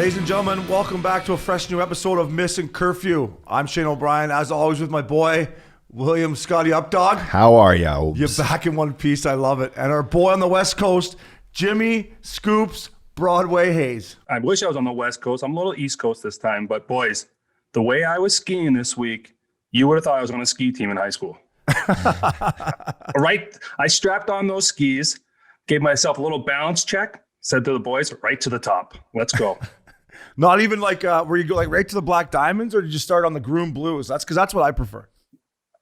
Ladies and gentlemen, welcome back to a fresh new episode of Missin Curfew. I'm Shane O'Brien, as always with my boy, William Scotty Updog. How are ya? You're back in one piece, I love it. And our boy on the West Coast, Jimmy Scoops Broadway Hayes. I wish I was on the West Coast. I'm a little East Coast this time, but boys, the way I was skiing this week, you would have thought I was on a ski team in high school. Right, I strapped on those skis, gave myself a little balance check, said to the boys, right to the top. Let's go. Not even like where you go like right to the Black Diamonds, or did you start on the Groom Blues? That's because that's what I prefer.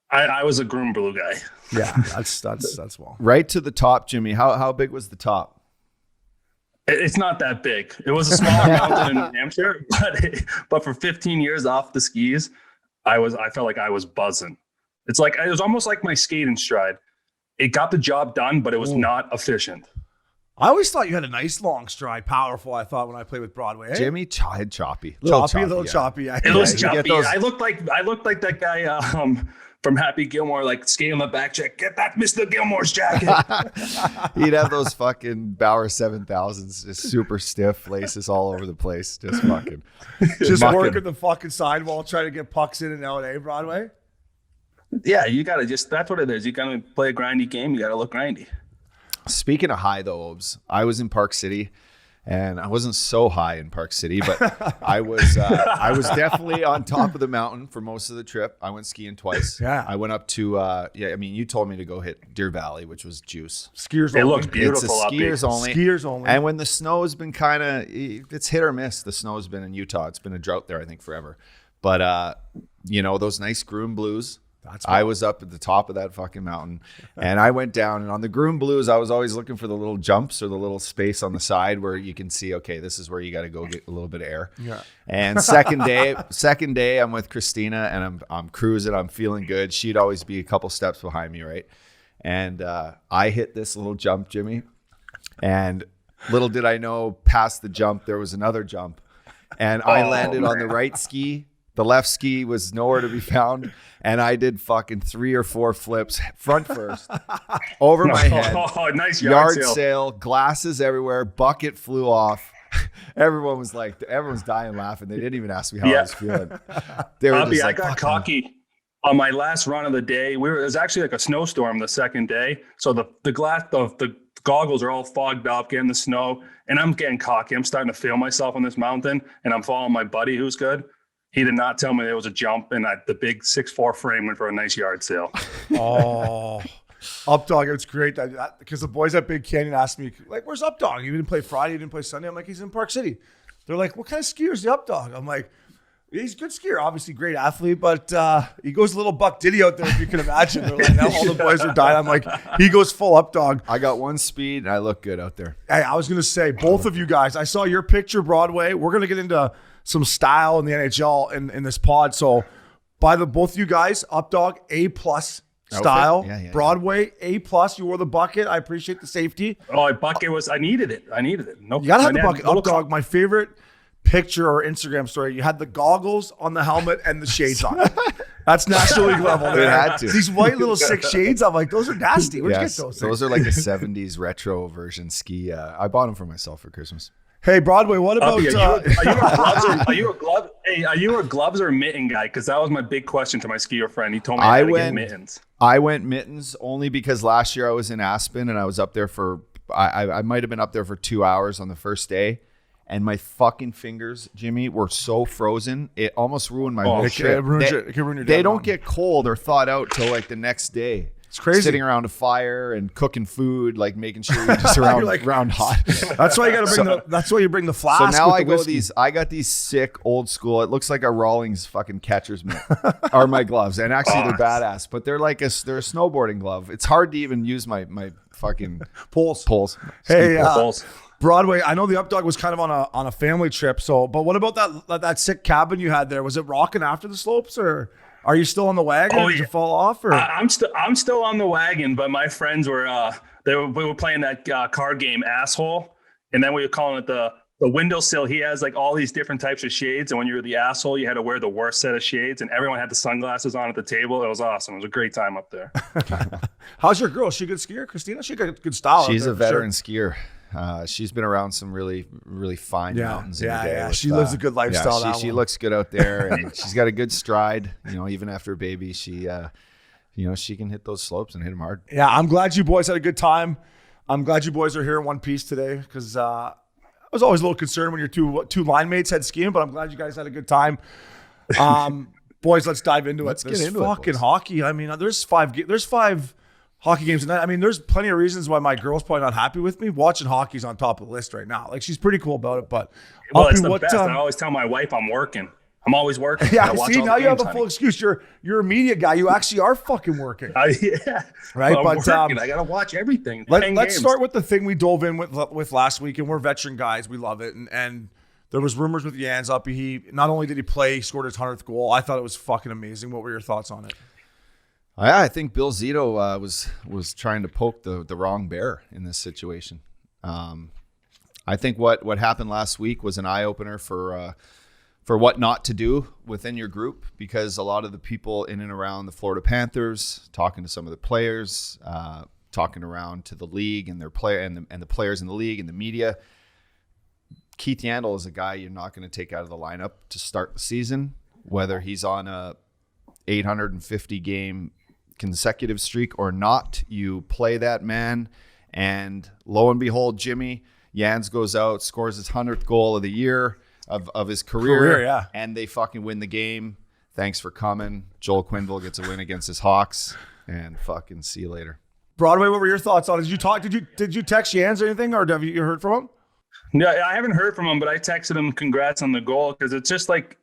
I was a Groom Blue guy. Yeah, that's well. Right to the top, Jimmy. How big was the top? It's not that big. It was a smaller mountain in New Hampshire, but for 15 years off the skis, I felt like I was buzzing. It was almost like my skating stride. It got the job done, but it was not efficient. I always thought you had a nice long stride, powerful. I thought when I played with Broadway, Jimmy had choppy, a little choppy. Yeah. It was choppy. I looked like that guy from Happy Gilmore, like skating on the back check. Get that Mr. Gilmore's jacket. He'd have those fucking Bauer 7000s, just super stiff laces all over the place, just fucking, just working the fucking sidewall, trying to get pucks in LA Broadway. Yeah, you gotta that's what it is. You gotta play a grindy game. You gotta look grindy. Speaking of high though, Obes, I was in Park City, and I wasn't so high in Park City, but I was definitely on top of the mountain for most of the trip. I went skiing twice. Yeah, I went up to you told me to go hit Deer Valley, which was juice. Skiers only. It looks beautiful. It's a skiers only. Skiers only. And when the snow has been it's hit or miss. The snow has been in Utah. It's been a drought there, I think, forever. But those nice Groom Blues. I was up at the top of that fucking mountain, and I went down, and on the Groom Blues, I was always looking for the little jumps or the little space on the side where you can see, okay, this is where you got to go get a little bit of air. Yeah. And second day, I'm with Christina, and I'm cruising. I'm feeling good. She'd always be a couple steps behind me, right? And I hit this little jump, Jimmy, and little did I know, past the jump, there was another jump, and I landed on the right ski. The left ski was nowhere to be found, and I did fucking 3 or 4 flips, front first, over my head. Oh, nice yard sale, glasses everywhere, bucket flew off. Everyone's dying laughing. They didn't even ask me how I was feeling. They were just I got cocky on my last run of the day. It was actually like a snowstorm the second day, so the goggles are all fogged up, getting the snow, and I'm getting cocky. I'm starting to feel myself on this mountain, and I'm following my buddy who's good. He did not tell me there was a jump, and the big 6'4" frame went for a nice yard sale. Oh, Updog, it's great because the boys at Big Canyon asked me, like, "Where's Updog? You didn't play Friday, you didn't play Sunday." I'm like, "He's in Park City." They're like, "What kind of skier is the Updog?" I'm like, "He's a good skier, obviously great athlete, but he goes a little Buck Diddy out there, if you can imagine." They're like, now all the boys are dying. I'm like, he goes full Updog. I got one speed, and I look good out there. Hey, I was gonna say, both of you guys, I saw your picture, Broadway. We're gonna get into some style in the NHL in this pod. So by both of you guys, Updog, A+ style. Yeah. Broadway, A+. You wore the bucket. I appreciate the safety. Oh, bucket I needed it. Nope. You gotta have the bucket. Updog, my favorite picture or Instagram story, you had the goggles on the helmet and the shades on. That's National League level. It had to. These white little 6 shades, I'm like, those are nasty. Where'd you get those? Those are like a 70s retro version ski. I bought them for myself for Christmas. Hey, Broadway, what about... Are you a gloves or mitten guy? Because that was my big question to my skier friend. He told me I had to get mittens. I went mittens only because last year I was in Aspen, and I was up there for... I might have been up there for 2 hours on the first day, and my fucking fingers, Jimmy, were so frozen, it almost ruined my whole trip. It can ruin your They don't get cold or thawed out till like the next day. It's crazy. Sitting around a fire and cooking food, like making sure you're just around hot. That's why you got to bring that's why you bring the flask. So now I got these sick old school. It looks like a Rawlings fucking catcher's mitt are my gloves, and actually they're badass. But they're like they're a snowboarding glove. It's hard to even use my fucking poles. Hey, poles. Broadway, I know the Updog was kind of on a family trip. So, but what about that sick cabin you had there? Was it rocking after the slopes, or are you still on the wagon? Oh, Did you fall off? Or I'm still on the wagon, but my friends were we were playing that card game Asshole, and then we were calling it the windowsill. He has like all these different types of shades, and when you were the asshole, you had to wear the worst set of shades, and everyone had the sunglasses on at the table. It was awesome. It was a great time up there. How's your girl? Is she a good skier, Christina? She got good style. She's a veteran skier. She's been around some really, really fine mountains in the day. Yeah. She lives a good lifestyle. Yeah, she looks good out there, and she's got a good stride. Even after a baby, she can hit those slopes and hit them hard. Yeah, I'm glad you boys had a good time. I'm glad you boys are here in one piece today because I was always a little concerned when your two line mates had skiing, but I'm glad you guys had a good time. Boys, let's dive into Let's it. get into fucking it, hockey. I mean, there's five hockey games tonight. I mean, there's plenty of reasons why my girl's probably not happy with me. Watching hockey's on top of the list right now. Like, she's pretty cool about it, but it's the best. I always tell my wife I'm working. I'm always working. Yeah, see, now you have a full excuse. You're a media guy. You actually are fucking working. Yeah. Right, I'm but working. I got to watch everything. Let's start with the thing we dove in with last week, and we're veteran guys. We love it, and there was rumors with Jans up. He not only did he play, he scored his 100th goal. I thought it was fucking amazing. What were your thoughts on it? I think Bill Zito was trying to poke the wrong bear in this situation. I think what happened last week was an eye opener for what not to do within your group, because a lot of the people in and around the Florida Panthers, talking to some of the players, talking around to the league and their player and the players in the league and the media. Keith Yandle is a guy you're not going to take out of the lineup to start the season, whether he's on a 850 game consecutive streak or not. You play that man, and lo and behold, Jimmy Jans goes out, scores his 100th goal of the year of his career, and they fucking win the game. Thanks for coming. Joel Quenneville gets a win against his Hawks, and fucking see you later. Broadway, what were your thoughts on it? Did you text Jans or anything, or have you heard from him? No, I haven't heard from him, but I texted him congrats on the goal, because it's just like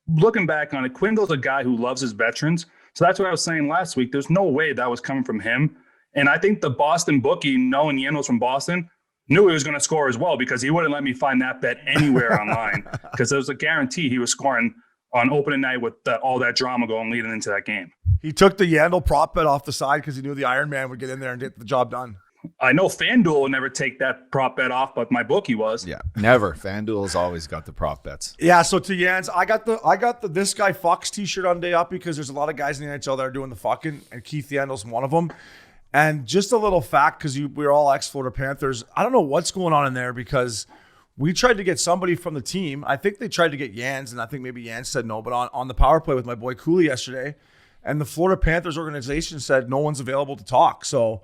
looking back on it, Quenneville's a guy who loves his veterans. So that's what I was saying last week. There's no way that was coming from him. And I think the Boston bookie, knowing Yandle's from Boston, knew he was going to score as well, because he wouldn't let me find that bet anywhere online, because there was a guarantee he was scoring on opening night with all that drama going leading into that game. He took the Yandle prop bet off the side because he knew the Iron Man would get in there and get the job done. I know FanDuel would never take that prop bet off, but my bookie was. Yeah, never. FanDuel's always got the prop bets. Yeah, so to Jans, I got the This Guy Fucks t-shirt on day up, because there's a lot of guys in the NHL that are doing the fucking, and Keith Yandle's one of them. And just a little fact, because we're all ex-Florida Panthers, I don't know what's going on in there, because we tried to get somebody from the team. I think they tried to get Jans, and I think maybe Jans said no, but on the power play with my boy Cooley yesterday, and the Florida Panthers organization said no one's available to talk. So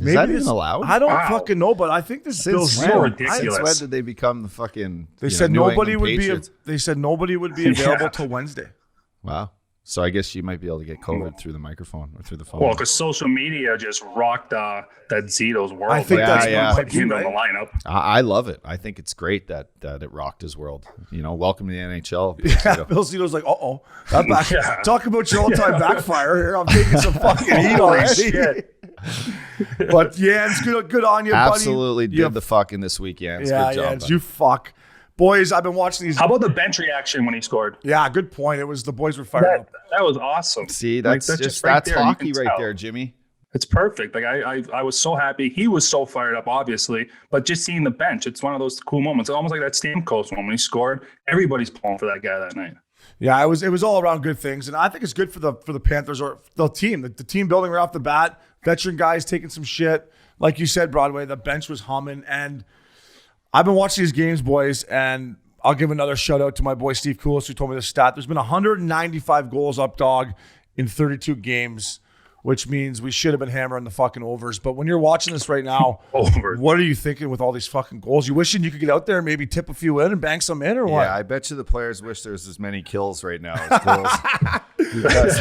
is that even allowed? I don't fucking know, but I think this is so ridiculous. Since when did they become the fucking? They said nobody would be. They said nobody would be available till Wednesday. Wow. So I guess you might be able to get COVID through the microphone or through the phone. Well, because social media just rocked that Zito's world. I think that's put him in the lineup. I love it. I think it's great that it rocked his world. Welcome to the NHL. Yeah, Bill Zito's like, talk about your all-time backfire here. I'm taking some fucking heat already. But Jans, good on you, buddy. Absolutely did the fucking this weekend. Yeah, good job, Jans, you fuck. Boys, I've been watching these. How about the bench reaction when he scored? Yeah, good point. It was the boys were fired up. That was awesome. See, that's hockey right there, Jimmy. It's perfect. Like I was so happy. He was so fired up, obviously, but just seeing the bench, it's one of those cool moments. It's almost like that Stamkos one when he scored. Everybody's pulling for that guy that night. Yeah, it was all around good things, and I think it's good for the Panthers or the team. The team building right off the bat. Veteran guys taking some shit, like you said, Broadway. The bench was humming, and I've been watching these games, boys, and I'll give another shout out to my boy Steve Koulis, who told me the stat. There's been 195 goals up dog in 32 games, which means we should have been hammering the fucking overs. But when you're watching this right now, what are you thinking with all these fucking goals? You wishing you could get out there and maybe tip a few in and bang some in, or what? Yeah, I bet you the players wish there's as many kills right now as goals. because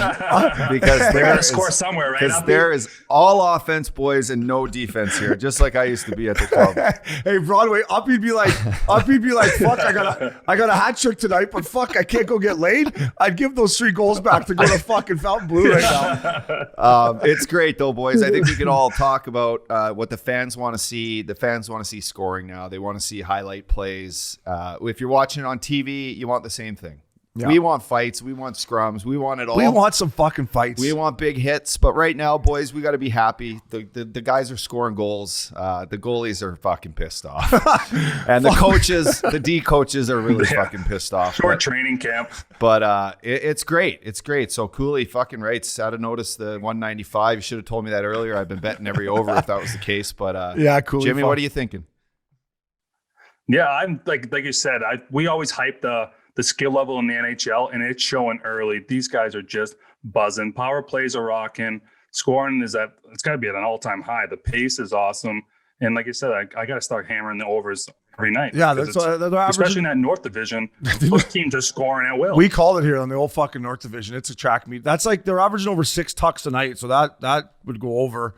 they're going to score somewhere, right? Because there is all offense, boys, and no defense here, just like I used to be at the club. Hey, Broadway, Uppy'd be like, fuck, I got a hat trick tonight, but fuck, I can't go get laid. I'd give those 3 goals back to go to fucking Fountain Blue right now. It's great though, boys. I think we can all talk about what the fans want to see. The fans want to see scoring now. They want to see highlight plays. If you're watching it on TV, you want the same thing. Yeah. We want fights. We want scrums. We want it all. We want some fucking fights. We want big hits. But right now, boys, we got to be happy. The guys are scoring goals. The goalies are fucking pissed off. And the coaches, the D coaches are really fucking pissed off. Short training camp. But it's great. It's great. So Cooley fucking writes out of notice the 195. You should have told me that earlier. I've been betting every over if that was the case. But yeah, Cooley. Jimmy, what are you thinking? Yeah, I'm like you said, we always hype the skill level in the NHL, and it's showing early. These guys are just buzzing. Power plays are rocking. Scoring it's got to be at an all-time high. The pace is awesome. And like I said, I got to start hammering the overs every night. Yeah, that's especially in that North Division. Those teams are scoring at will. We called it here on the old fucking North Division. It's a track meet. That's like they're averaging over 6 tucks a night, so that would go over.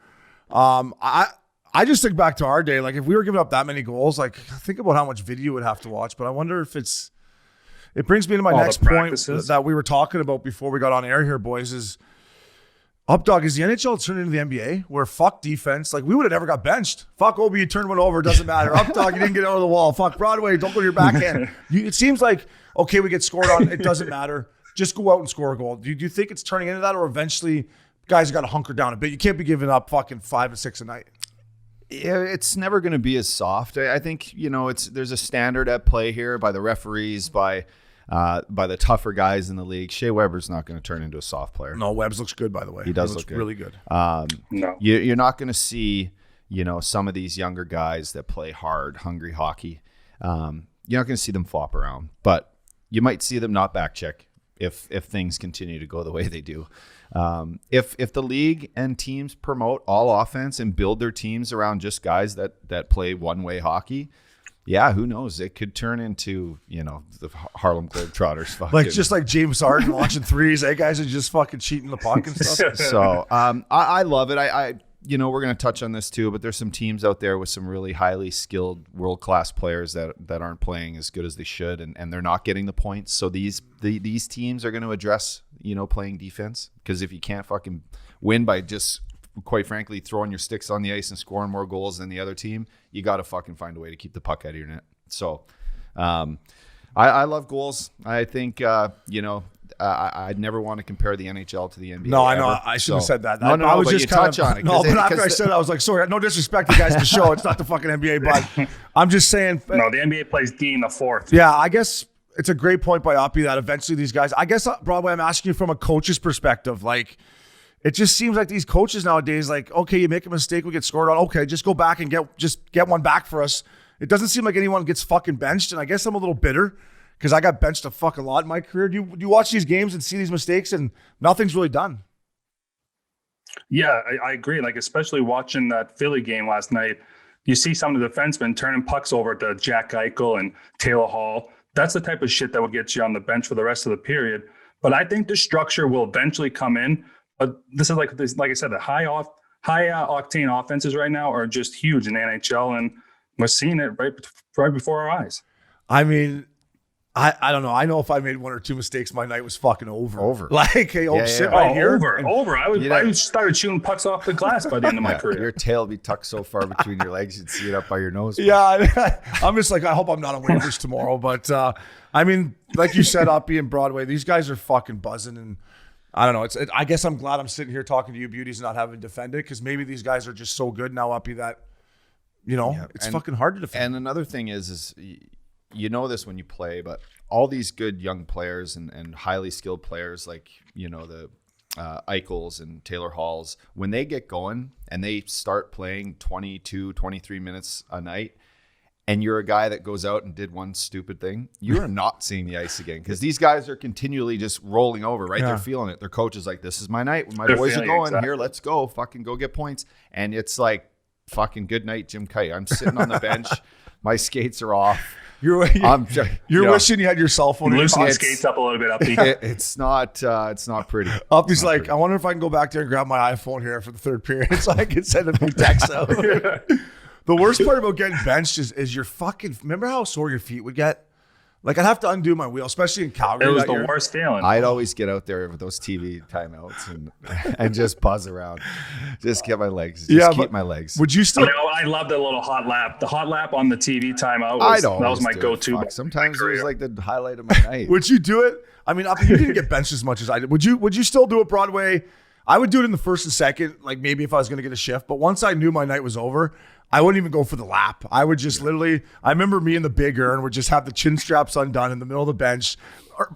I just think back to our day. Like if we were giving up that many goals, like think about how much video we'd have to watch. But I wonder if it brings me to my next point that we were talking about before we got on air here, boys, is Updog, is the NHL turned into the NBA where fuck defense? Like we would have never got benched. Fuck Obi, you turned one over, it doesn't matter. Updog, you didn't get out of the wall. Fuck Broadway, don't go to your backhand. It seems like, okay, we get scored on, it doesn't matter. Just go out and score a goal. Do you think it's turning into that, or eventually guys got to hunker down a bit? You can't be giving up fucking 5 or 6 a night. Yeah, it's never going to be as soft. I think, there's a standard at play here by the referees, by the tougher guys in the league. Shea Weber's not going to turn into a soft player. No, Webbs looks good, by the way. He does look good. Really good. No. You're not going to see, some of these younger guys that play hard, hungry hockey. You're not going to see them flop around, but you might see them not back check if things continue to go the way they do. If the league and teams promote all offense and build their teams around just guys that play one-way hockey, yeah, who knows? It could turn into, the Harlem Globetrotters. Like just like James Harden launching threes. Hey, guys are just fucking cheating the puck and stuff. So I love it. We're going to touch on this too, but there's some teams out there with some really highly skilled world-class players that aren't playing as good as they should, and they're not getting the points. So these teams are going to address, playing defense, because if you can't fucking win by just, quite frankly, throwing your sticks on the ice and scoring more goals than the other team, you got to fucking find a way to keep the puck out of your net. So I love goals. I think, I'd never want to compare the NHL to the NBA. No, I know. I shouldn't have said that. No, I was but just you touch on it. No, but after I said it, I was like, sorry, no disrespect to guys to show. It's not the fucking NBA, but I'm just saying. No, the NBA plays D in the fourth. Yeah, I guess it's a great point by Oppie that eventually these guys, I guess, Broadway, I'm asking you from a coach's perspective. Like, it just seems like these coaches nowadays, like, okay, you make a mistake, we get scored on. Okay, just go back and get one back for us. It doesn't seem like anyone gets fucking benched, and I guess I'm a little bitter because I got benched a fucking lot in my career. Do you watch these games and see these mistakes and nothing's really done? Yeah, I agree. Like, especially watching that Philly game last night, you see some of the defensemen turning pucks over to Jack Eichel and Taylor Hall. That's the type of shit that will get you on the bench for the rest of the period. But I think the structure will eventually come in. But this is like I said, the high octane offenses right now are just huge in the NHL, and we're seeing it right before our eyes. I mean, I don't know. I know if I made 1 or 2 mistakes, my night was fucking over. Like, hey, sit right here. Over. I started shooting pucks off the glass by the end of my career. Your tail would be tucked so far between your legs, you'd see it up by your nose. Yeah, I'm just like, I hope I'm not on waivers tomorrow. But, I mean, like you said, Uppy and Broadway, these guys are fucking buzzing. And I don't know. I guess I'm glad I'm sitting here talking to you beauties and not having defended, because maybe these guys are just so good now, Uppy, that, it's fucking hard to defend. And another thing is this when you play, but all these good young players and highly skilled players like, the Eichels and Taylor Halls, when they get going and they start playing 22, 23 minutes a night, and you're a guy that goes out and did one stupid thing, you are not seeing the ice again, because these guys are continually just rolling over, right? Yeah. They're feeling it. Their coach is like, this is my night. When my boys are going, here, let's go. Fucking go get points. And it's like, fucking good night, Jim Kite. I'm sitting on the bench. My skates are off. You're wishing you had your cell phone. Loosen the skates up a little bit, Uppy. It's not pretty. Uppy's like, pretty. I wonder if I can go back there and grab my iPhone here for the third period so I can send a big text out. The worst part about getting benched is your fucking. Remember how sore your feet would get? Like I'd have to undo my wheel, especially in Calgary. It was that the year. worst feeling. I'd always get out there with those TV timeouts and just buzz around, just get my legs, keep my legs. Would you still? I love the little hot lap. The hot lap on the TV timeout that was my go-to. Sometimes it was like the highlight of my night. Would you do it? I mean, you didn't get benched as much as I did. Would you still do it Broadway? I would do it in the first and second, like maybe if I was going to get a shift. But once I knew my night was over, I wouldn't even go for the lap. I would just literally, I remember me and the big Ern would just have the chin straps undone in the middle of the bench.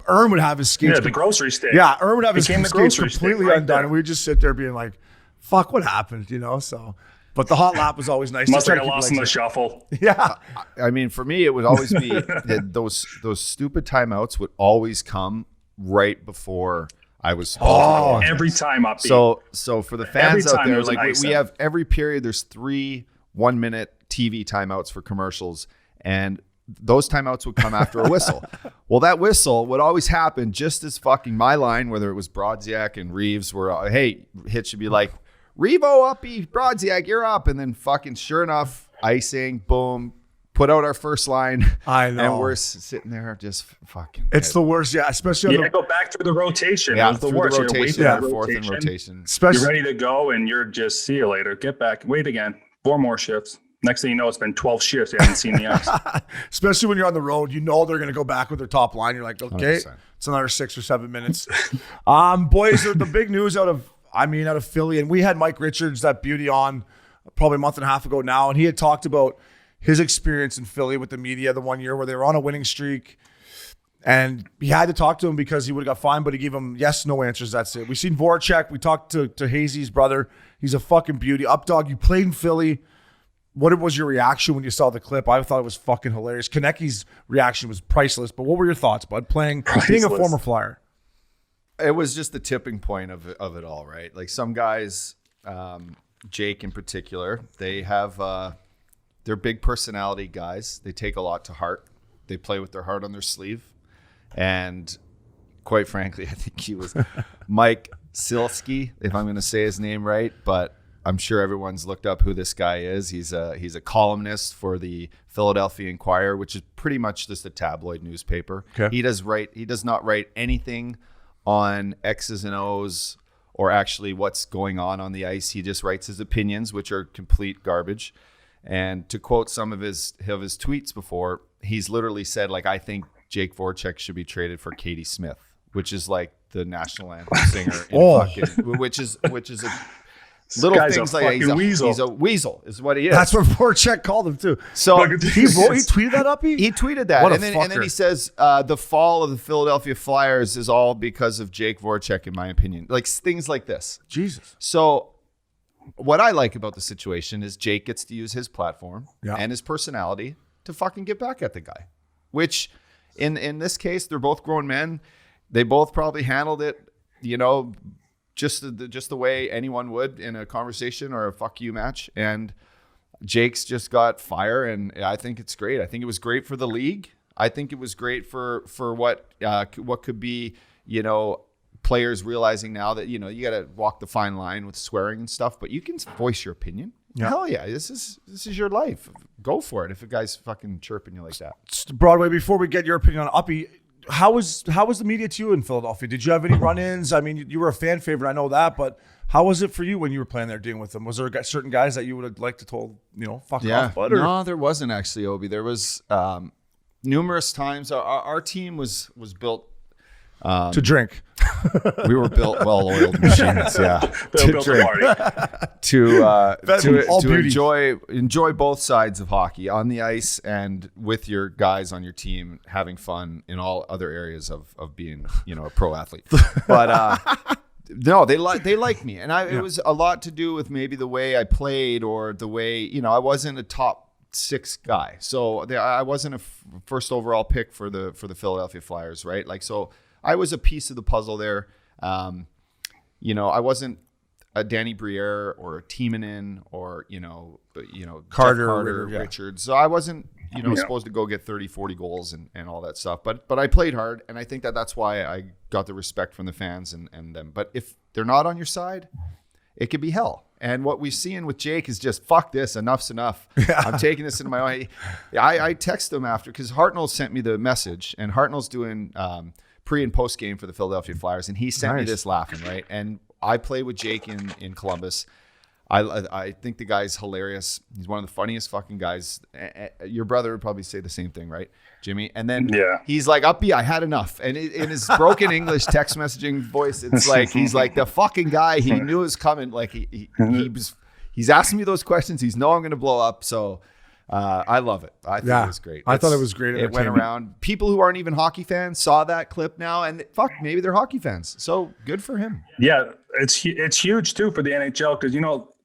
Ern would have his skates. Yeah, the grocery stick. Yeah, Ern would have his skates completely right undone. there. And we would just sit there being like, fuck, what happened? You know, so. But the hot lap was always nice. Must to have got lost in the shuffle. Yeah. I mean, for me, it would always be that those stupid timeouts would always come right before I was supposed to go. Every time up. So for the fans out there, like we out. have every period, there's 3 1-minute TV timeouts for commercials, and those timeouts would come after a whistle. Well, that whistle would always happen just as fucking my line, whether it was Brodziak and Reeves, were hey, hit should be like Revo uppy, Brodziak, you're up, and then fucking sure enough, icing, boom. Put out our first line. I know. And we're sitting there just fucking. It's the worst. Yeah. Especially. Go back through the rotation. Yeah, it was the through worst. the rotation. Yeah, Fourth in rotation. Especially. You're ready to go and you're just, see you later. Get back. Wait again. 4 more shifts. Next thing you know, it's been 12 shifts. You haven't seen the ice. Especially when you're on the road, you know they're going to go back with their top line. You're like, okay, 100%. It's another 6 or 7 minutes. Boys, the big news out of Philly, and we had Mike Richards, that beauty, on probably a month and a half ago now, and he had talked about his experience in Philly with the media the one year where they were on a winning streak. And he had to talk to him because he would have got fined, but he gave him yes, no answers. That's it. We seen Voracek. We talked to Hazy's brother. He's a fucking beauty. Updog, you played in Philly. What was your reaction when you saw the clip? I thought it was fucking hilarious. Konecki's reaction was priceless. But what were your thoughts, bud, being a former Flyer? It was just the tipping point of it all, right? Like some guys, Jake in particular, they have they're big personality guys. They take a lot to heart. They play with their heart on their sleeve. And quite frankly, I think he was Mike Silsky, if I'm going to say his name right, but I'm sure everyone's looked up who this guy is. He's a columnist for the Philadelphia Inquirer, which is pretty much just a tabloid newspaper. Okay. He does not write anything on X's and O's or actually what's going on the ice. He just writes his opinions, which are complete garbage. And to quote some of his tweets before, he's literally said, like, I think Jake Voracek should be traded for Katie Smith, which is like the national anthem singer in which is a little things like he's a weasel is what he is. That's what Voracek called him too. So he tweeted that up. He tweeted that, and then he says the fall of the Philadelphia Flyers is all because of Jake Voracek, in my opinion. Like things like this. Jesus. So what I like about the situation is Jake gets to use his platform and his personality to fucking get back at the guy, which in this case, they're both grown men. They both probably handled it, just the way anyone would in a conversation or a fuck you match. And Jake's just got fire, and I think it's great. I think it was great for the league. I think it was great for what could be, players realizing now that, you got to walk the fine line with swearing and stuff, but you can voice your opinion. Yeah. Hell yeah, this is your life. Go for it if a guy's fucking chirping you like that. Broadway, before we get your opinion on Uppy, how was the media to you in Philadelphia? Did you have any run-ins? I mean, you were a fan favorite, I know that, but how was it for you when you were playing there dealing with them? Was there certain guys that you would have liked to told, fuck off, bud? No, there wasn't actually, Obi. There was numerous times. Our team was built to drink. We were built well-oiled machines, to drink, to enjoy both sides of hockey on the ice and with your guys on your team, having fun in all other areas of being, a pro athlete. But no, they like me, and it was a lot to do with maybe the way I played or the way I wasn't a top 6 guy, so I wasn't a first overall pick for the Philadelphia Flyers, right? Like so. I was a piece of the puzzle there. I wasn't a Danny Briere or a Timonen or, Carter, Richards. So I wasn't, supposed to go get 30, 40 goals and all that stuff. But I played hard, and I think that's why I got the respect from the fans and them. But if they're not on your side, it could be hell. And what we've seen with Jake is just, fuck this, enough's enough. Yeah. I'm taking this into my own. I text him after, because Hartnell sent me the message, and Hartnell's doing pre and post game for the Philadelphia Flyers, and he sent me this laughing, right? And I play with Jake in Columbus. I think the guy's hilarious. He's one of the funniest fucking guys. Your brother would probably say the same thing, right, Jimmy? And then he's like, Uppy, I had enough. And in his broken English text messaging voice, it's like, he's like the fucking guy. He knew it was coming. Like he's asking me those questions. He's know I'm going to blow up. So I love it. I think it was great. I thought it was great. It went around. People who aren't even hockey fans saw that clip now, and maybe they're hockey fans. So good for him. Yeah, it's huge too for the NHL, because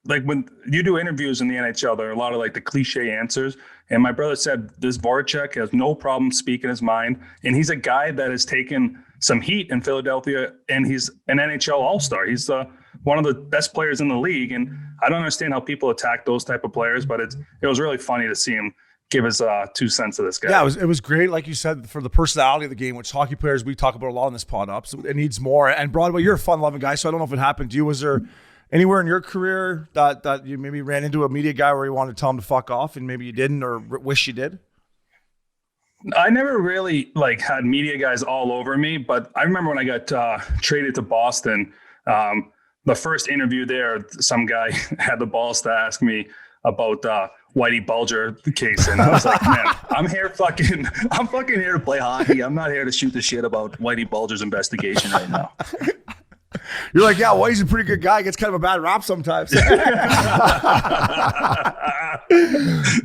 like when you do interviews in the NHL, there are a lot of like the cliche answers. And my brother said this Voracek has no problem speaking his mind. And he's a guy that has taken some heat in Philadelphia, and he's an NHL All-Star. He's one of the best players in the league. And I don't understand how people attack those type of players, but it was really funny to see him give his 2 cents to this guy. Yeah, it was great. Like you said, for the personality of the game, which hockey players, we talk about a lot on this pod up. So it needs more. And Broadway, you're a fun-loving guy, so I don't know if it happened to you. Was there anywhere in your career that you maybe ran into a media guy where you wanted to tell him to fuck off and maybe you didn't, or wish you did? I never really had media guys all over me, but I remember when I got traded to Boston, the first interview there, some guy had the balls to ask me about Whitey Bulger case, and I was like, man, I'm fucking here to play hockey. I'm not here to shoot the shit about Whitey Bulger's investigation right now. You're like, yeah, well, he's a pretty good guy. Gets kind of a bad rap sometimes.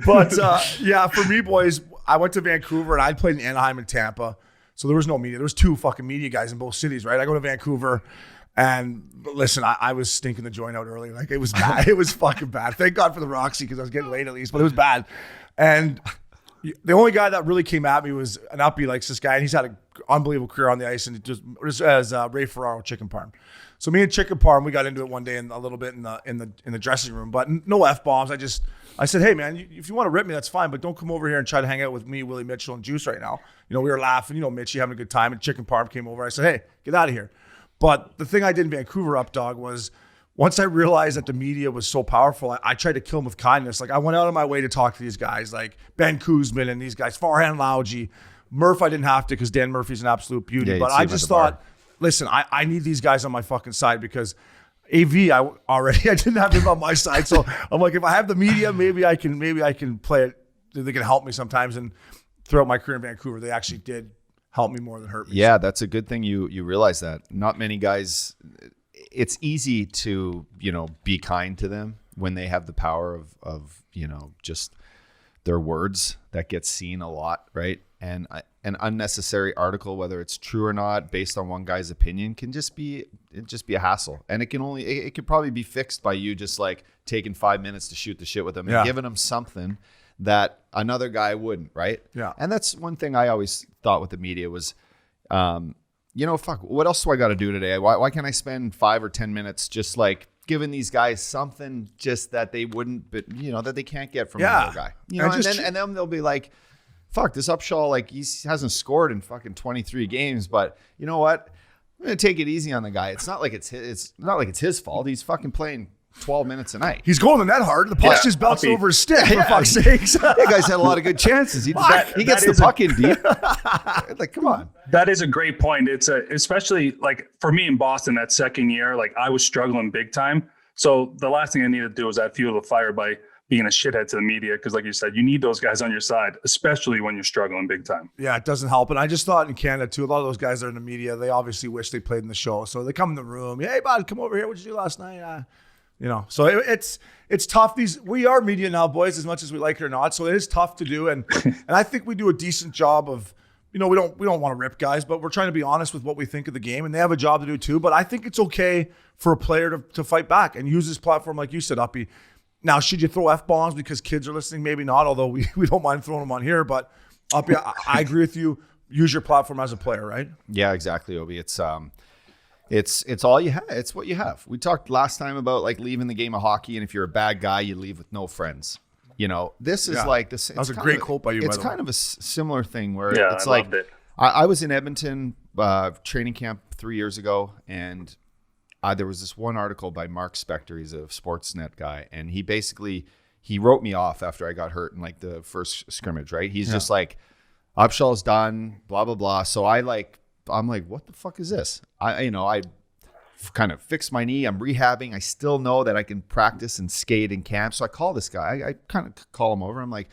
But yeah, for me, boys, I went to Vancouver and I played in Anaheim and Tampa. So there was no media. There was 2 fucking media guys in both cities, right? I go to Vancouver and listen, I was stinking the joint out early. Like, it was bad. It was fucking bad. Thank God for the Roxy, because I was getting late at least, but it was bad. And the only guy that really came at me was an Uppy, likes this guy, and he's had an unbelievable career on the ice, and it just as Ray Ferraro, Chicken Parm. So me and Chicken Parm, we got into it one day a little bit in the dressing room, but no F-bombs. I said, hey man, if you want to rip me, that's fine, but don't come over here and try to hang out with me, Willie Mitchell, and Juice right now. We were laughing, Mitchie having a good time, and Chicken Parm came over. I said, hey, get out of here. But the thing I did in Vancouver, Updog, was once I realized that the media was so powerful, I tried to kill them with kindness. Like, I went out of my way to talk to these guys, like Ben Kuzman and these guys, Farhan Lauji. Murph, I didn't have to, because Dan Murphy's an absolute beauty. But I just thought, listen, I need these guys on my fucking side, because AV, I didn't have him on my side. So I'm like, if I have the media, maybe I can play it. They can help me sometimes. And throughout my career in Vancouver, they actually did help me more than hurt me. Yeah, that's a good thing you realize that. Not many guys, it's easy to, be kind to them when they have the power of just their words that gets seen a lot, right? And an unnecessary article, whether it's true or not, based on one guy's opinion, can just be a hassle. And it could probably be fixed by you just like taking 5 minutes to shoot the shit with them and giving them something that another guy wouldn't, right? Yeah. And that's one thing I always thought with the media was, fuck, what else do I got to do today? Why can't I spend 5 or 10 minutes just like giving these guys something just that they wouldn't, but that they can't get from another guy, and then they'll be like, fuck, this Upshaw, like, he hasn't scored in fucking 23 games, but you know what? I'm gonna take it easy on the guy. It's not like it's his fault. He's fucking playing 12 minutes a night. He's going the net hard. The puck just bounced over his stick, for fuck's sakes. That guy's had a lot of good chances. He gets the puck in deep. Like, come on. That is a great point. It's especially like for me in Boston that second year, like I was struggling big time. So the last thing I needed to do was add fuel to the fire by being a shithead to the media, because like you said, you need those guys on your side, especially when you're struggling big time. Yeah, it doesn't help. And I just thought in Canada too, a lot of those guys that are in the media, they obviously wish they played in the show. So they come in the room, hey bud, come over here. What'd you do last night? So it's tough. We are media now, boys, as much as we like it or not. So it is tough to do. And I think we do a decent job of, we don't want to rip guys, but we're trying to be honest with what we think of the game, and they have a job to do too. But I think it's okay for a player to fight back and use this platform, like you said, Uppy. Now, should you throw F-bombs because kids are listening? Maybe not, although we don't mind throwing them on here. But Uppy, I agree with you. Use your platform as a player, right? Yeah, exactly, Obi. It's all you have. It's what you have. We talked last time about like leaving the game of hockey, and if you're a bad guy, you leave with no friends. This is like this. That was a great quote by you. It's kind of a similar thing where it's like I was in Edmonton training camp 3 years ago, and there was this one article by Mark Spector. He's a Sportsnet guy, and he wrote me off after I got hurt in like the first scrimmage, right? He's just like, Upshaw's done, blah, blah, blah. So I'm like, what the fuck is this? I kind of fixed my knee. I'm rehabbing. I still know that I can practice and skate in camp. So I call this guy. I kind of call him over. I'm like,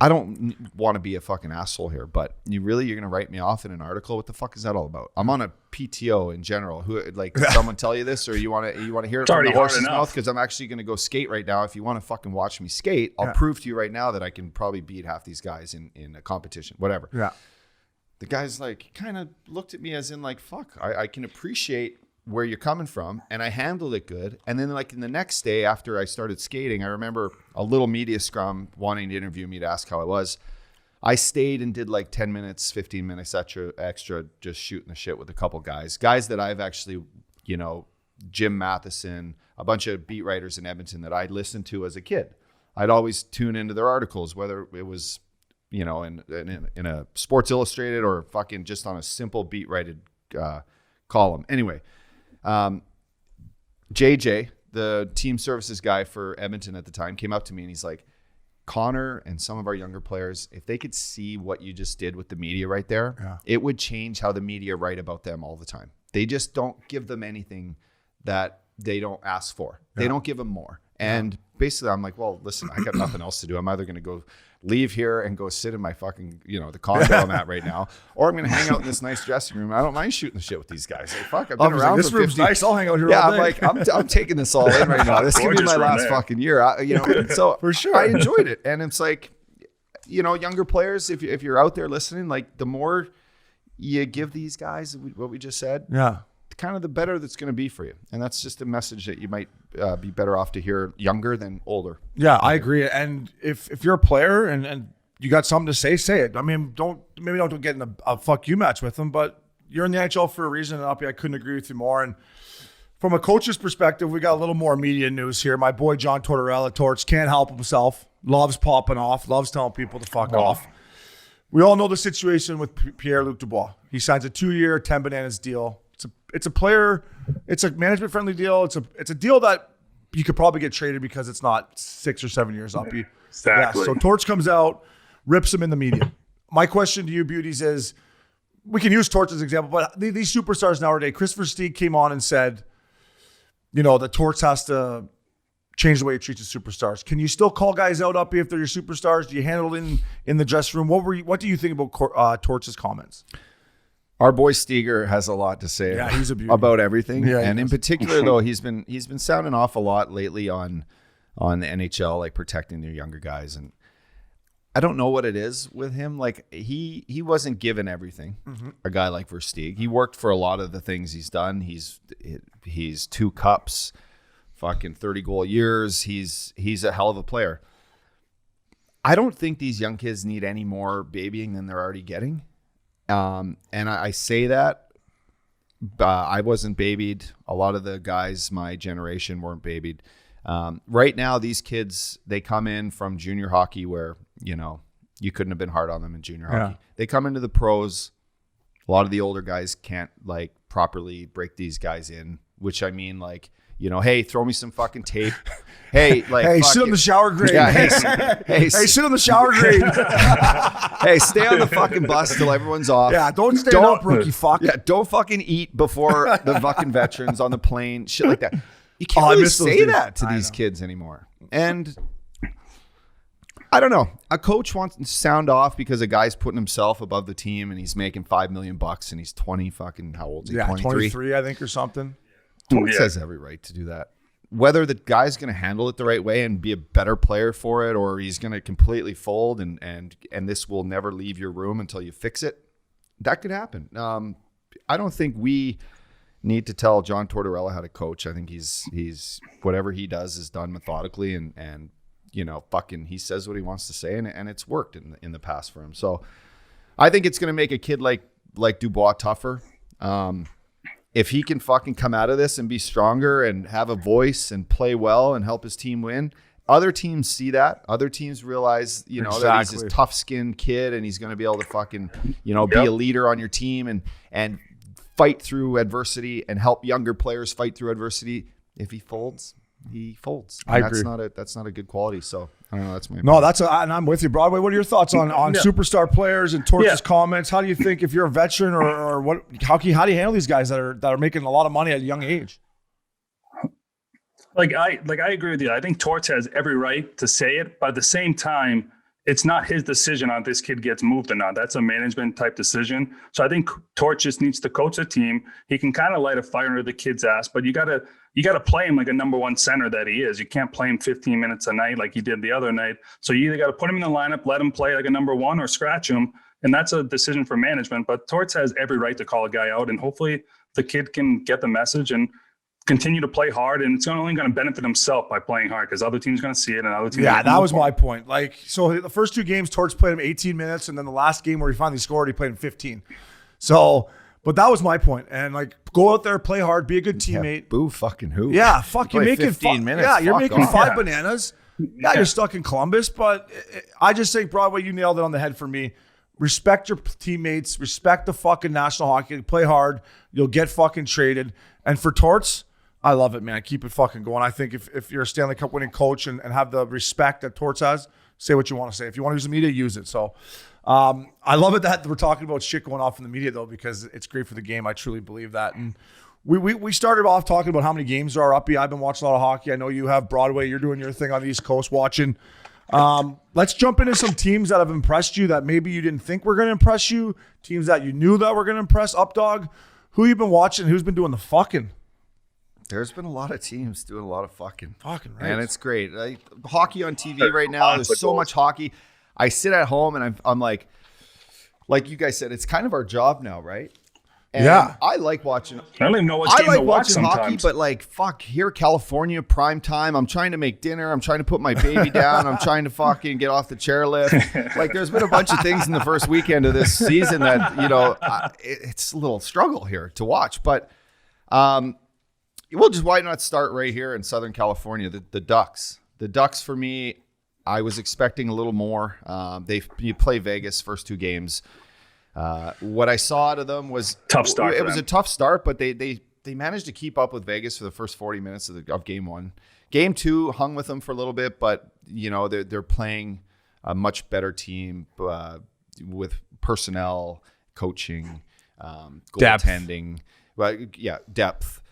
I don't want to be a fucking asshole here, but you're going to write me off in an article? What the fuck is that all about? I'm on a PTO in general. Who, like, did someone tell you this, or you want to hear it from the horse's mouth? Because I'm actually going to go skate right now. If you want to fucking watch me skate, I'll prove to you right now that I can probably beat half these guys in a competition, whatever. Yeah. The guy's like, kind of looked at me as in like, fuck, I can appreciate where you're coming from, and I handled it good. And then like in the next day after I started skating, I remember a little media scrum wanting to interview me to ask how I was. I stayed and did like 10 minutes, 15 minutes extra just shooting the shit with a couple guys that I've actually, Jim Matheson, a bunch of beat writers in Edmonton that I listened to as a kid. I'd always tune into their articles, whether it was, in a Sports Illustrated or fucking just on a simple beat rated column. Anyway, JJ, the team services guy for Edmonton at the time, came up to me and he's like, Connor and some of our younger players, if they could see what you just did with the media right there, it would change how the media write about them all the time. They just don't give them anything that they don't ask for. They don't give them more. And basically I'm like, well, listen, I got nothing else to do. I'm either going to go leave here and go sit in my fucking, the condo I'm at right now, or I'm going to hang out in this nice dressing room. I don't mind shooting the shit with these guys. Like, fuck, I've been around this for room's 50. nice. I'll hang out here all day. I'm like, I'm taking this all in right now. This could be my last fucking year. So for sure, I enjoyed it. And it's like, younger players, if you're out there listening, like the more you give these guys what we just said, kind of the better that's going to be for you. And that's just a message that you might be better off to hear younger than older. Yeah, I agree. And if you're a player and you got something to say it. I mean, don't get in a fuck you match with them, but you're in the NHL for a reason. And I couldn't agree with you more. And from a coach's perspective, we got a little more media news here. My boy John Tortorella, Torch, can't help himself. Loves popping off. Loves telling people to fuck off. We all know the situation with Pierre-Luc Dubois. He signs a 2-year, 10 bananas deal. It's a player. It's a management friendly deal. It's a deal that you could probably get traded because it's not 6 or 7 years up. Exactly. Yeah, so Torch comes out, rips him in the media. My question to you, beauties, is we can use Torch as an example, but these superstars nowadays, Christopher Stieg came on and said, the Torch has to change the way he treats his superstars. Can you still call guys out if they're your superstars? Do you handle it in the dressing room? What do you think about Torch's comments? Our boy Steger has a lot to say he's a beauty. about everything. Yeah, and in particular, though, he's been sounding off a lot lately on the NHL, like protecting their younger guys. And I don't know what it is with him. Like he wasn't given everything. A guy like Versteeg, he worked for a lot of the things he's done. He's 2 cups, fucking 30-goal years. He's a hell of a player. I don't think these young kids need any more babying than they're already getting. And I say that, I wasn't babied. A lot of the guys my generation weren't babied. Right now, these kids, they come in from junior hockey where, you couldn't have been hard on them in junior hockey. They come into the pros. A lot of the older guys can't like properly break these guys in, which I mean, like, hey, throw me some fucking tape. Hey, like, hey, sit on the shower grate. Yeah, hey, sit on the shower grate. Hey, stay on the fucking bus till everyone's off. Yeah, don't stand up, rookie fuck. Yeah, don't fucking eat before the fucking veterans on the plane, shit like that. You can't really say that to these kids anymore. And I don't know. A coach wants to sound off because a guy's putting himself above the team and he's making $5 million and he's 20 fucking, how old is he? Yeah, 23? 23, I think, or something. Torch has every right to do that. Whether the guy's going to handle it the right way and be a better player for it, or he's going to completely fold and this will never leave your room until you fix it, that could happen. I don't think we need to tell John Tortorella how to coach. I think he's whatever he does is done methodically and fucking he says what he wants to say and it's worked in the past for him. So I think it's going to make a kid like Dubois tougher. If he can fucking come out of this and be stronger and have a voice and play well and help his team win, other teams see that. Other teams realize, that he's this tough-skinned kid and he's going to be able to fucking, be a leader on your team and fight through adversity and help younger players fight through adversity. If he folds, he folds. I agree. That's not a good quality. So I don't know. That's my No, and I'm with you, Broadway. What are your thoughts on superstar players and Torch's comments? How do you think, if you're a veteran or what? How do you handle these guys that are making a lot of money at a young age? Like I agree with you. I think Torch has every right to say it, but at the same time, it's not his decision on if this kid gets moved or not. That's a management type decision. So I think Torch just needs to coach the team. He can kind of light a fire under the kid's ass, but you gotta play him like a number one center that he is. You can't play him 15 minutes a night like he did the other night. So you either got to put him in the lineup, let him play like a number one, or scratch him. And that's a decision for management. But Torch has every right to call a guy out, and hopefully the kid can get the message and continue to play hard, and it's only going to benefit himself by playing hard because other teams going to see it and other teams. Yeah, that was my point. Like, so the first 2 games, Torch played him 18 minutes, and then the last game where he finally scored, he played him 15. So, but that was my point. And like, go out there, play hard, be a good teammate. Boo fucking who? Yeah, fuck, you're making 15 minutes. Yeah, you're making off. 5 bananas. Yeah, you're stuck in Columbus, but I just think, Broadway, you nailed it on the head for me. Respect your teammates, respect the fucking National Hockey League, play hard, you'll get fucking traded. And for Torts, I love it, man. Keep it fucking going. I think if you're a Stanley Cup winning coach and have the respect that Torts has, say what you want to say. If you want to use the media, use it. So I love it that we're talking about shit going off in the media, though, because it's great for the game. I truly believe that. And we started off talking about how many games there are up. I've been watching a lot of hockey. I know you have. Broadway, you're doing your thing on the East Coast watching. Let's jump into some teams that have impressed you that maybe you didn't think were going to impress you, teams that you knew that were going to impress. Updog, who you been watching? Who's been doing the fucking? There's been a lot of teams doing a lot of fucking. Fucking right. And it's great. Hockey on TV right now, there's so much hockey. I sit at home and I'm like you guys said, it's kind of our job now, right? And yeah. I like watching. I don't even know what game to watch sometimes. Hockey, but like, fuck, here, California, prime time. I'm trying to make dinner. I'm trying to put my baby down. I'm trying to fucking get off the chairlift. Like, there's been a bunch of things in the first weekend of this season that, it's a little struggle here to watch. But, why not start right here in Southern California? The Ducks. The Ducks, for me, I was expecting a little more. You play Vegas first 2 games. What I saw out of them was tough start. It was a tough start, but they managed to keep up with Vegas for the first 40 minutes of game 1. Game 2 hung with them for a little bit, but they're playing a much better team with personnel, coaching, goaltending, depth.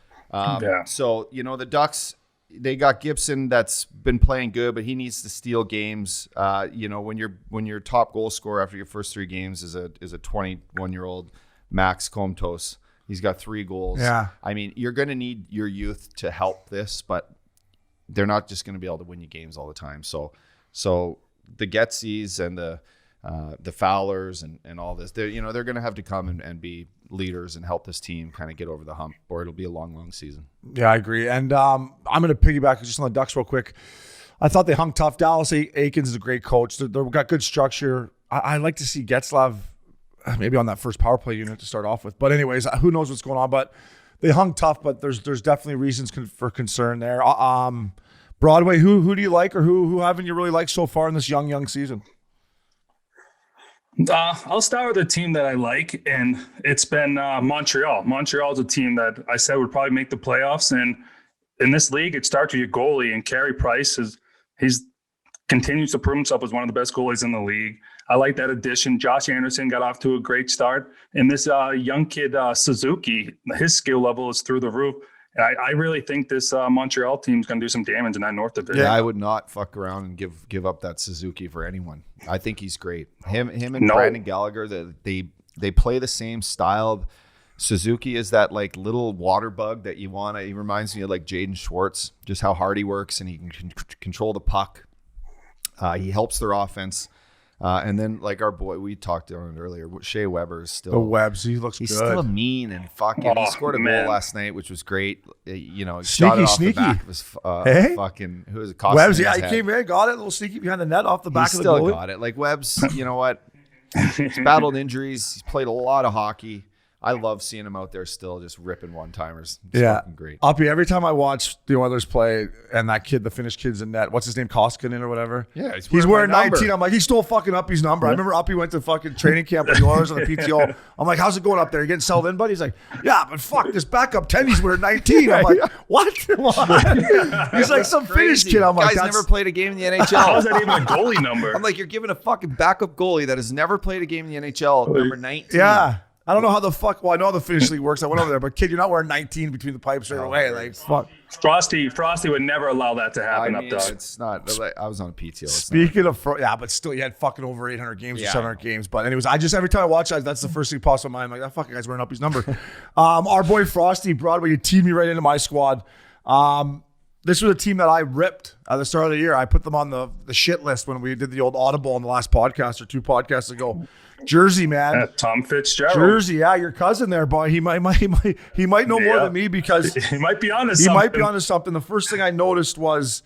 So, the Ducks, they got Gibson that's been playing good, but he needs to steal games. When your top goal scorer after your first 3 games is a 21-year-old Max Comtos, he's got 3 goals. Yeah. I mean, you're going to need your youth to help this, but they're not just going to be able to win you games all the time. So the Getsies and the Fowlers and all this, they're going to have to come and be leaders and help this team kind of get over the hump, or it'll be a long season. Yeah, I agree. And I'm going to piggyback just on the Ducks real quick. I thought they hung tough. Dallas Aikens is a great coach. They've got good structure. I like to see Getzlav maybe on that first power play unit to start off with. But anyways, who knows what's going on. But they hung tough, but there's definitely reasons for concern there. Broadway, who do you like, or who haven't you really liked so far in this young season? I'll start with a team that I like, and it's been Montreal. Montreal is a team that I said would probably make the playoffs, and in this league, it starts with your goalie, and Carey Price he's continues to prove himself as one of the best goalies in the league. I like that addition. Josh Anderson got off to a great start, and this young kid Suzuki, his skill level is through the roof. And I really think this Montreal team is going to do some damage in that North Division. Yeah, I would not fuck around and give up that Suzuki for anyone. I think he's great. Him and Brandon Gallagher, they play the same style. Suzuki is that like little water bug that you want. He reminds me of like Jaden Schwartz, just how hard he works, and he can control the puck. He helps their offense. And then, like our boy, we talked on it earlier, Shea Weber is still... The Webbs, he looks he's good. He's still mean and fucking... he scored a goal last night, which was great. Sneaky. The back of his, fucking... Who was it? Webbs, yeah, he came in, got it, a little sneaky behind the net off the back of the goalie. He still got it. Like, Webbs, you know what? He's battled injuries. He's played a lot of hockey. I love seeing him out there still just ripping one-timers. It's Yeah. fucking great. Uppy, every time I watch the Oilers play and that kid, the Finnish kid's in net, what's his name, Koskinen or whatever? Yeah, he's wearing my number. 19. I'm like, he stole fucking Uppy's number. I remember Uppy went to fucking training camp with the Oilers on the PTO. I'm like, how's it going up there? You getting settled in, buddy? He's like, yeah, but fuck, this backup 10, he's wearing 19. I'm like, what? He's like some Finnish kid. I'm like, guy's never played a game in the NHL. How is that even a goalie number? I'm like, you're giving a fucking backup goalie that has never played a game in the NHL number 19. Yeah. I don't know how the fuck. Well, I know how the Finnish league works. I went over there, but kid, you're not wearing 19 between the pipes right away. Like, fuck. Frosty would never allow that to happen I mean, up dog. it's not. I was on a PTO. Speaking of, yeah, but still, you had fucking over 800 games or 700 games. But anyways, every time I watch that, that's the first thing that pops in my mind. I'm like, that fucking guy's wearing up his number. Our boy Frosty Broadway, you teed me right into my squad. This was a team that I ripped at the start of the year. I put them on the shit list when we did the old Audible on the last podcast or 2 podcasts ago. Jersey, man. Tom Fitzgerald. Jersey, yeah, your cousin there, boy. He might know more than me because he might be honest. He might be onto something. The first thing I noticed was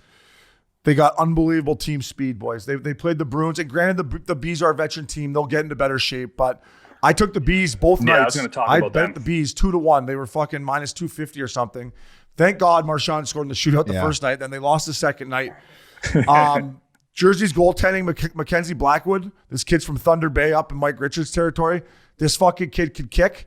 they got unbelievable team speed, boys. They played the Bruins, and granted, the Bees are a veteran team. They'll get into better shape, but I took the Bees both nights. I was going to talk about bet them. the Bees 2-1. They were fucking minus 250 or something. Thank God Marchand scored in the shootout the first night. Then they lost the second night. Jersey's goaltending, Mackenzie Blackwood. This kid's from Thunder Bay up in Mike Richards' territory. This fucking kid could kick.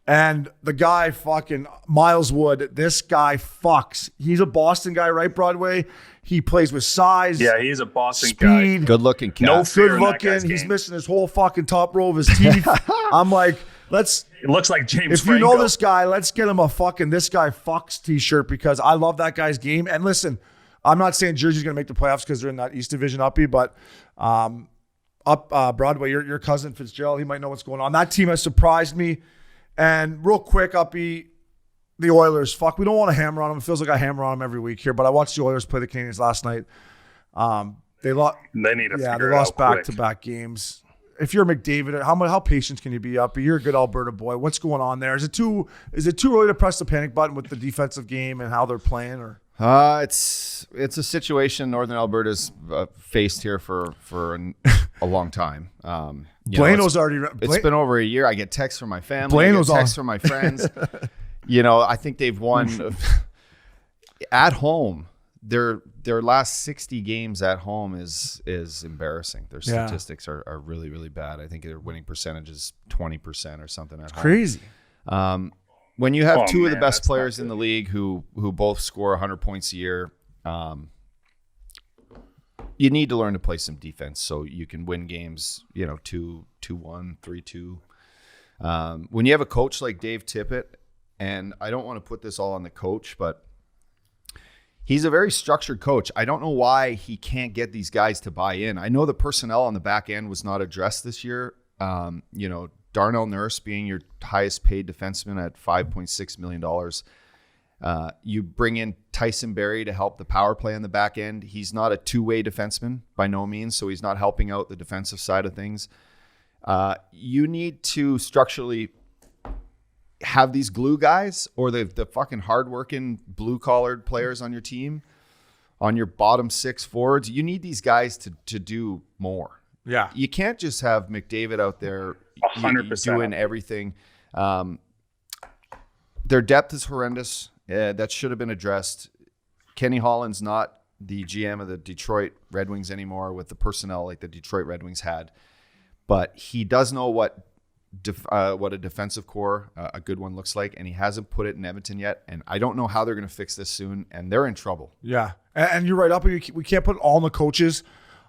And the guy fucking Miles Wood, this guy fucks. He's a Boston guy, right, Broadway? He plays with size. Yeah, he's a Boston speed, guy. Good looking cat. No fear good in that looking. guy's He's game. missing his whole fucking top row of his teeth. I'm like, It looks like James if you know Franco. this guy, let's get him a fucking this guy fucks t-shirt because I love that guy's game. And listen, I'm not saying Jersey's going to make the playoffs because they're in that East Division uppy, but Broadway, your cousin Fitzgerald, he might know what's going on. That team has surprised me. And real quick, uppy, the Oilers. Fuck, we don't want to hammer on them. It feels like I hammer on them every week here, but I watched the Oilers play the Canadiens last night. They lost. They need to Yeah, figure they it lost out quick. back-to-back games. If you're McDavid, how patient can you be up? You're a good Alberta boy. What's going on there? Is it too early to press the panic button with the defensive game and how they're playing? Or It's a situation Northern Alberta's faced here for a long time. Blano's It's been over a year. I get texts from my family. Blano's I get texts from my friends. I think they've won at home. Their last 60 games at home is embarrassing. Their statistics are really, really bad. I think their winning percentage is 20% or something at home. crazy. When you have two of the best that's not players in the league who both score 100 points a year, you need to learn to play some defense so you can win games, 2-1, 3-2. When you have a coach like Dave Tippett, and I don't want to put this all on the coach, but he's a very structured coach. I don't know why he can't get these guys to buy in. I know the personnel on the back end was not addressed this year. Darnell Nurse being your highest paid defenseman at $5.6 million. You bring in Tyson Barrie to help the power play on the back end. He's not a two-way defenseman by no means, so he's not helping out the defensive side of things. You need to structurally have these glue guys or the fucking hardworking blue-collared players on your team, on your bottom 6 forwards. You need these guys to do more. Yeah. You can't just have McDavid out there 100%. doing everything. Their depth is horrendous. That should have been addressed. Kenny Holland's not the GM of the Detroit Red Wings anymore with the personnel like the Detroit Red Wings had. But he does know what a defensive core, a good one, looks like, and he hasn't put it in Edmonton yet. And I don't know how they're going to fix this soon, and they're in trouble. Yeah. And you're right, up. We can't put it all on the coaches.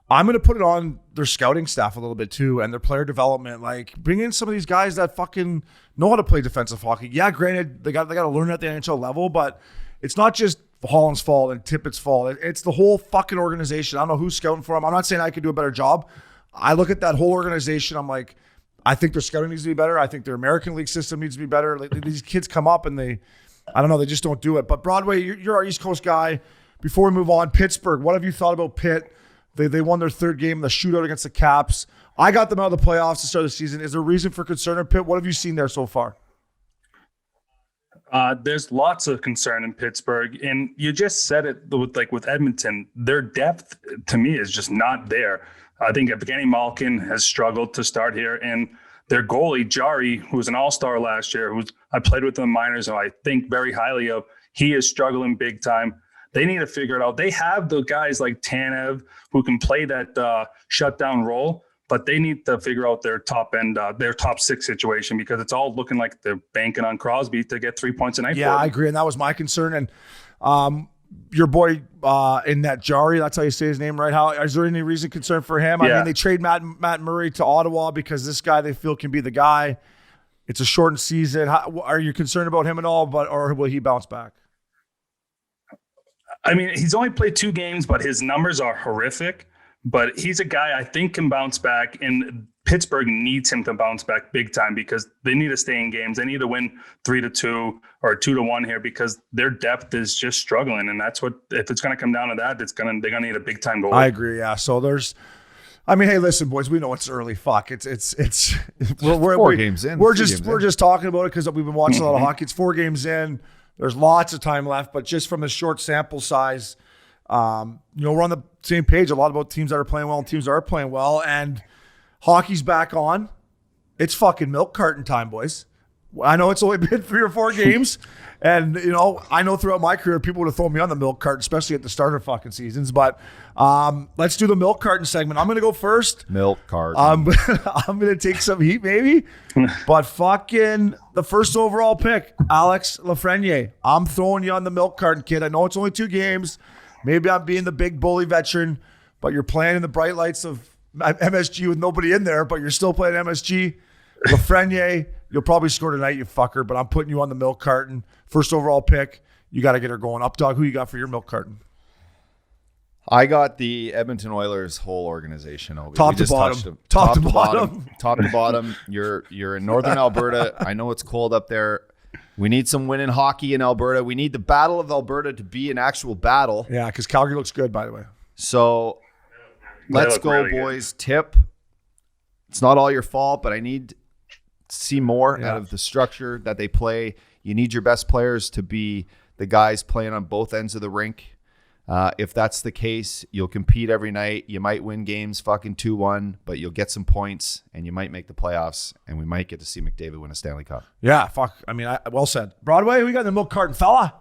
I'm going to put it on their scouting staff a little bit too and their player development. Like, bring in some of these guys that fucking know how to play defensive hockey. Yeah, granted, they got to learn at the NHL level, but it's not just Holland's fault and Tippett's fault. It's the whole fucking organization. I don't know who's scouting for them. I'm not saying I could do a better job. I look at that whole organization. I'm like, I think their scouting needs to be better. I think their American League system needs to be better. Like, these kids come up and they just don't do it. But Broadway, you're our East Coast guy. Before we move on, Pittsburgh, what have you thought about Pitt? They won their third game in the shootout against the Caps. I got them out of the playoffs to start the season. Is there a reason for concern in Pitt? What have you seen there so far? There's lots of concern in Pittsburgh, and you just said it with Edmonton. Their depth, to me, is just not there. I think Evgeny Malkin has struggled to start here, and their goalie, Jari, who was an all-star last year, I played with in the minors, who I think very highly of, he is struggling big time. They need to figure it out. They have the guys like Tanev who can play that shutdown role, but they need to figure out their top end, their top six situation, because it's all looking like they're banking on Crosby to get 3 points a night. Yeah, I agree. And that was my concern. And your boy in that Jari, that's how you say his name, right? How is there any reason concern for him? I mean, they trade Matt Murray to Ottawa because this guy they feel can be the guy. It's a shortened season. Are you concerned about him at all, or will he bounce back? I mean, he's only played 2 games, but his numbers are horrific. But he's a guy I think can bounce back, and Pittsburgh needs him to bounce back big time because they need to stay in games. They need to win 3-2 or 2-1 here because their depth is just struggling. And that's what, if it's going to come down to that, they're going to need a big time goal. I agree. Yeah. So hey, listen, boys, we know it's early. Fuck. We're 4 games in. We're just talking about it because we've been watching a lot of hockey. It's 4 games in. There's lots of time left, but just from a short sample size, we're on the same page a lot about teams that are playing well and teams that are playing well, and hockey's back on. It's fucking milk carton time, boys. I know it's only been 3 or 4 games, and I know throughout my career people would have thrown me on the milk carton, especially at the start of fucking seasons. But let's do the milk carton segment. I'm gonna go first. Milk carton. I'm gonna take some heat, maybe. But fucking the first overall pick, Alex Lafreniere. I'm throwing you on the milk carton, kid. I know it's only 2 games. Maybe I'm being the big bully veteran, but you're playing in the bright lights of MSG with nobody in there, but you're still playing MSG. Lafreniere, you'll probably score tonight, you fucker, but I'm putting you on the milk carton. First overall pick. You got to get her going. Up, dog. Who you got for your milk carton? I got the Edmonton Oilers whole organization. Top to bottom. Top to bottom. Top to bottom. You're in northern Alberta. I know it's cold up there. We need some winning hockey in Alberta. We need the Battle of Alberta to be an actual battle. Yeah, because Calgary looks good, by the way. So let's go, really boys. Good. Tip. It's not all your fault, but I need to see more out of the structure that they play. You need your best players to be the guys playing on both ends of the rink. If that's the case, you'll compete every night. You might win games fucking 2-1, but you'll get some points and you might make the playoffs, and we might get to see McDavid win a Stanley Cup. Yeah, fuck. I mean, well said. Broadway, we got the milk carton fella.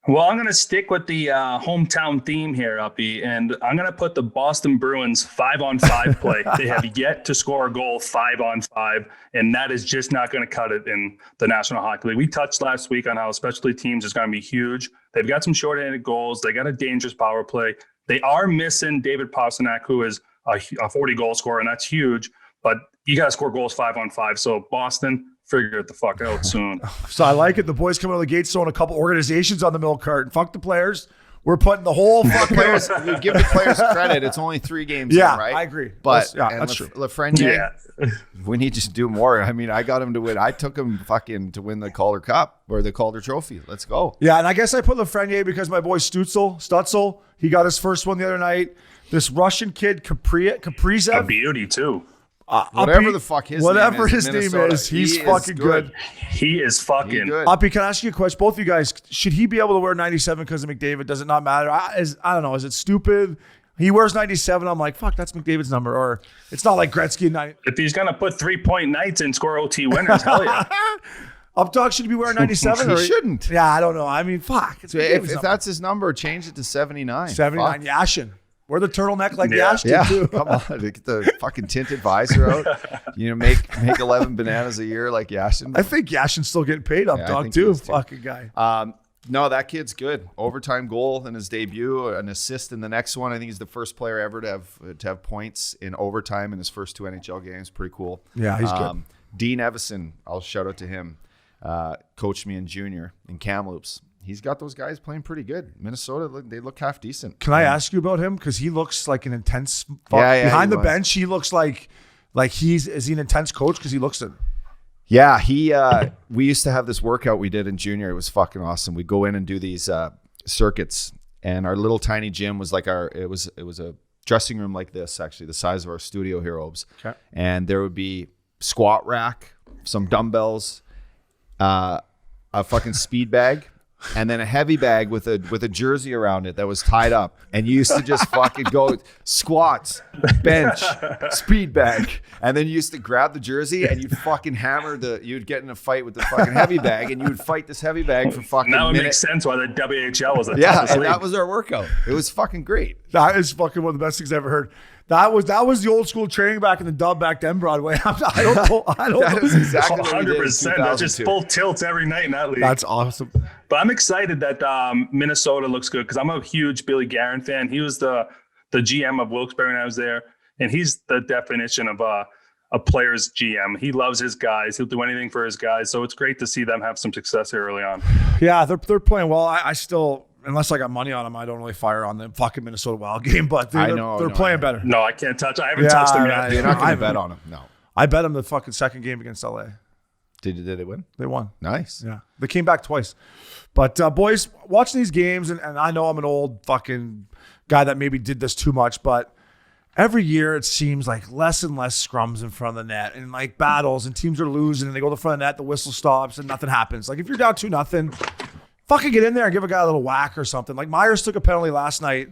Well, I'm going to stick with the hometown theme here, Uppy, and I'm going to put the Boston Bruins 5-on-5 play. They have yet to score a goal 5-on-5, and that is just not going to cut it in the National Hockey League. We touched last week on how specialty teams is going to be huge. They've got some shorthanded goals. They got a dangerous power play. They are missing David Pastrnak, who is a 40-goal scorer, and that's huge, but you got to score goals 5-on-5. So Boston, figure it the fuck out soon. So I like it. The boys coming out of the gates throwing a couple organizations on the milk carton. Fuck the players. We're putting the whole players. We give the players credit. It's only 3 games. Yeah, in, right? I agree. But that's true. Lafreniere, we need to do more. I mean, I got him to win. I took him fucking to win the Calder Cup or the Calder Trophy. Let's go. Yeah, and I guess I put Lafreniere because my boy Stutzel, he got his first one the other night. This Russian kid Kaprisov, a beauty too. Whatever the fuck his name is, he's fucking good. He is fucking good. Uppy, can I ask you a question? Both of you guys, should he be able to wear 97 because of McDavid? Does it not matter? I don't know. Is it stupid? He wears 97. I'm like, fuck, that's McDavid's number. Or it's not like Gretzky and 90. If he's going to put 3-point nights and score OT winners, hell yeah. Updog, should he be wearing 97? He shouldn't. Yeah, I don't know. I mean, fuck. So if that's his number, change it to 79. 79, Yashin. Wear the turtleneck like Yash did too. Come on, get the fucking tinted visor out. Make 11 bananas a year like Yashin. I think Yashin's still getting paid up, dog, too. Fucking guy. No, that kid's good. Overtime goal in his debut, an assist in the next one. I think he's the first player ever to have points in overtime in his first 2 NHL games. Pretty cool. Yeah, he's good. Dean Evison, I'll shout out to him. Coached me in junior in Kamloops. He's got those guys playing pretty good. Minnesota, they look half decent. Can I ask you about him? Because he looks like an intense. Behind the bench, he looks like is he an intense coach? Because he looks it. Yeah, we used to have this workout we did in junior. It was fucking awesome. We'd go in and do these circuits, and our little tiny gym was like it was a dressing room like this, actually, the size of our studio here, Obes. Okay. And there would be squat rack, some dumbbells, a fucking speed bag. and then a heavy bag with a jersey around it that was tied up. And you used to just fucking go squats, bench, speed bag. And then you used to grab the jersey and you'd fucking you'd get in a fight with the fucking heavy bag, and you would fight this heavy bag for fucking now it minute. makes sense why the WHL was the Yeah, toughest and league. that was our workout. It was fucking great. That is fucking one of the best things I ever heard. That was the old school training back in the dub back then, Broadway. I don't That is exactly what we did in 100%. That's just 2002. full tilts every night in that league. That's awesome. But I'm excited that Minnesota looks good because I'm a huge Billy Guerin fan. He was the GM of Wilkes-Barre when I was there, and he's the definition of a player's GM. He loves his guys. He'll do anything for his guys. So it's great to see them have some success here early on. Yeah, they're playing well. I still, unless I got money on them, I don't really fire on the fucking Minnesota Wild game. But they're playing better. No, I can't touch. I haven't touched them yet. You're not going I to bet on them. No. I bet them the fucking second game against LA. Did they win? They won. Nice. Yeah, they came back twice. But boys, watching these games, and I know I'm an old fucking guy that maybe did this too much, but every year it seems like less and less scrums in front of the net, and like battles, and teams are losing, and they go to the front of the net, the whistle stops, and nothing happens. Like if you're down 2-0, fucking get in there and give a guy a little whack or something. Like Myers took a penalty last night,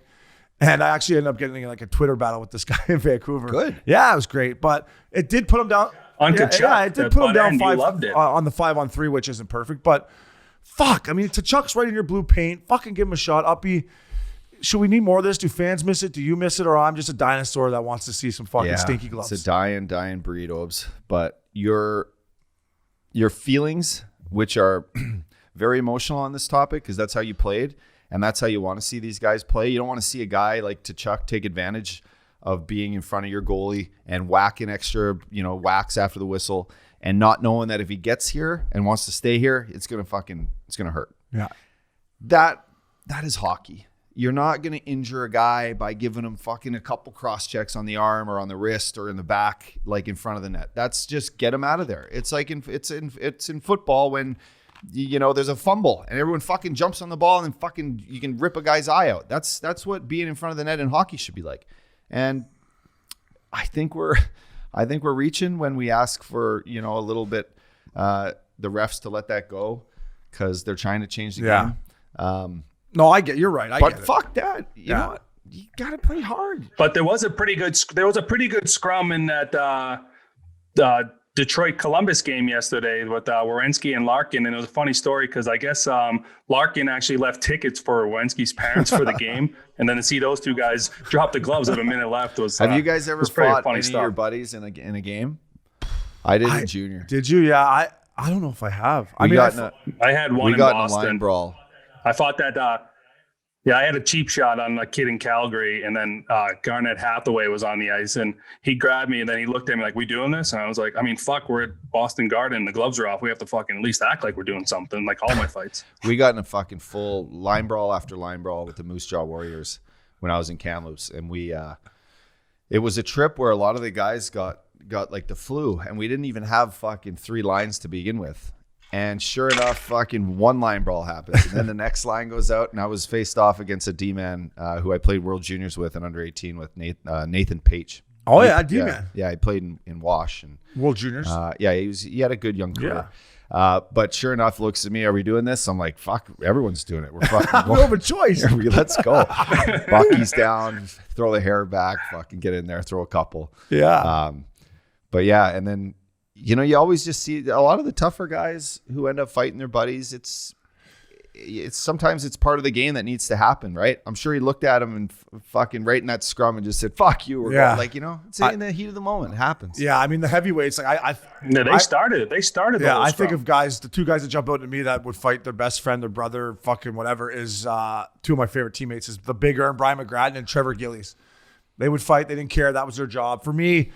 and I actually ended up getting like a Twitter battle with this guy in Vancouver. Good. Yeah, it was great, but it did put him down. On Yeah, Kachuk, it did that put him butt down end, you 5 loved it. on the 5-on-3, which isn't perfect, but fuck. I mean, Tkachuk's right in your blue paint. Fucking give him a shot. Uppy, should we need more of this? Do fans miss it? Do you miss it? Or I'm just a dinosaur that wants to see some fucking stinky gloves? It's a dying breed, Obes. But your feelings, which are very emotional on this topic, because that's how you played, and that's how you want to see these guys play. You don't want to see a guy like Tkachuk take advantage of being in front of your goalie and whacking extra, whacks after the whistle, and not knowing that if he gets here and wants to stay here, it's gonna hurt. Yeah. That is hockey. You're not gonna injure a guy by giving him fucking a couple cross checks on the arm or on the wrist or in the back, like in front of the net. That's just get him out of there. It's like it's in football when there's a fumble and everyone fucking jumps on the ball and then fucking you can rip a guy's eye out. That's what being in front of the net in hockey should be like. And I think we're reaching when we ask for, a little bit, the refs to let that go because they're trying to change the game. No, you're right. But fuck that. You know what? You got to play hard. But there was a pretty good scrum in that Detroit-Columbus game yesterday with Werenski and Larkin, and it was a funny story because I guess Larkin actually left tickets for Werenski's parents for the game, and then to see those two guys drop the gloves with a minute left was. Have you guys ever fought any stuff. of your buddies in a game? I did in junior. Did you? Yeah, I don't know if I have. I had one in Boston. In a line brawl. I fought that. I had a cheap shot on a kid in Calgary, and then Garnett Hathaway was on the ice, and he grabbed me, and then he looked at me like, "We doing this?" And I was like, "I mean, fuck, we're at Boston Garden, the gloves are off. We have to fucking at least act like we're doing something." Like all my fights. We got in a fucking full line brawl after line brawl with the Moose Jaw Warriors when I was in Kamloops, and it was a trip where a lot of the guys got like the flu, and we didn't even have fucking 3 lines to begin with. And sure enough, fucking one line brawl happens. And then the next line goes out, and I was faced off against a D-man who I played World Juniors with in under 18 with Nathan Page. Oh, yeah, D-man. Yeah, he played in Wash. And World Juniors. He had a good young career. Yeah. But sure enough, looks at me, are we doing this? I'm like, fuck, everyone's doing it. We're fucking We don't have a choice. Let's go. Bucky's down, throw the hair back, fucking get in there, throw a couple. Yeah. But yeah, and then you always just see a lot of the tougher guys who end up fighting their buddies. It's sometimes it's part of the game that needs to happen, right? I'm sure he looked at him and fucking right in that scrum and just said, "Fuck you." We're going, like, it's in the heat of the moment. It happens. Yeah, I mean the heavyweights, like they started. They started. Yeah, I think of guys. The 2 guys that jump out to me that would fight their best friend, their brother, fucking whatever, is 2 of my favorite teammates is the Big Earn, Brian McGrattan, and Trevor Gillies. They would fight. They didn't care. That was their job. For me,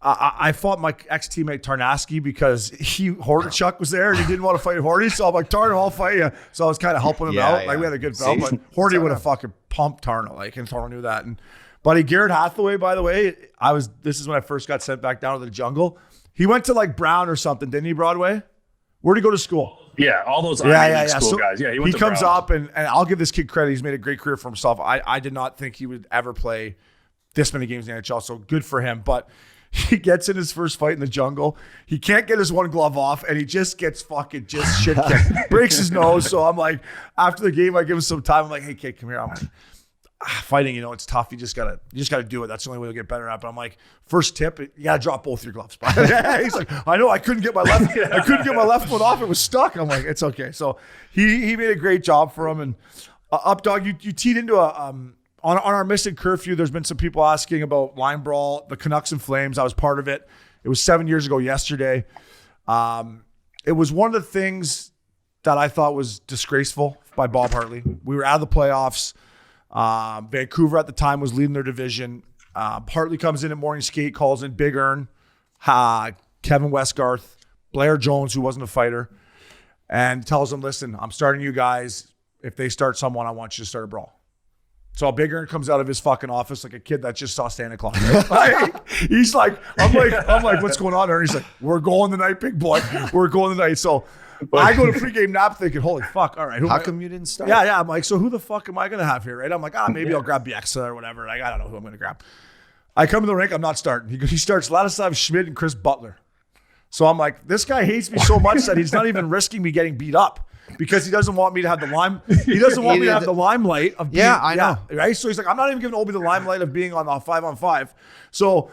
I fought my ex-teammate Tarnasky because Hordichuk was there and he didn't want to fight Hordy. So I'm like, Tarno, I'll fight you. So I was kind of helping him out. Like we had a good belt, but Hordy would have fucking pumped Tarno. Like, and Tarno knew that. And buddy Garrett Hathaway, by the way, this is when I first got sent back down to the jungle. He went to like Brown or something, didn't he, Broadway? Where'd he go to school? Yeah, all those school guys. Yeah, he comes up and I'll give this kid credit. He's made a great career for himself. I did not think he would ever play this many games in the NHL, so good for him. But He gets in his first fight in the jungle. He can't get his one glove off, and he just gets fucking just shit kicked. Breaks his nose. So I'm like, after the game, I give him some time. I'm like, hey, kid, come here. I'm like, fighting, it's tough. You just gotta do it. That's the only way you'll get better at it. But I'm like, first tip, you gotta drop both your gloves. He's like, I know, I couldn't get my left one off. It was stuck. I'm like, it's okay. So he made a great job for him. And Updog, you teed into on our Missin Curfew, there's been some people asking about line brawl, the Canucks and Flames. I was part of it. It was 7 years ago yesterday. It was one of the things that I thought was disgraceful by Bob Hartley. We were out of the playoffs. Vancouver at the time was leading their division. Hartley comes in at morning skate, calls in Big Ern, Kevin Westgarth, Blair Jones, who wasn't a fighter, and tells them, listen, I'm starting you guys. If they start someone, I want you to start a brawl. So Big Ern comes out of his fucking office like a kid that just saw Santa Claus. Right? He's like, I'm like, what's going on there? And he's like, we're going tonight, big boy. We're going tonight. So I go to pregame nap thinking, holy fuck, all right. How come you didn't start? Yeah. I'm like, so who the fuck am I going to have here, right? I'm like, maybe I'll grab Bieksa or whatever. Like, I don't know who I'm going to grab. I come to the rink, I'm not starting. He starts Ladislav Schmidt and Chris Butler. So I'm like, this guy hates me so much that he's not even risking me getting beat up. Because he doesn't want me to have the He doesn't want me to have the limelight of being. I know. Right? So he's like, I'm not even giving Obi the limelight of being on the 5-on-5. So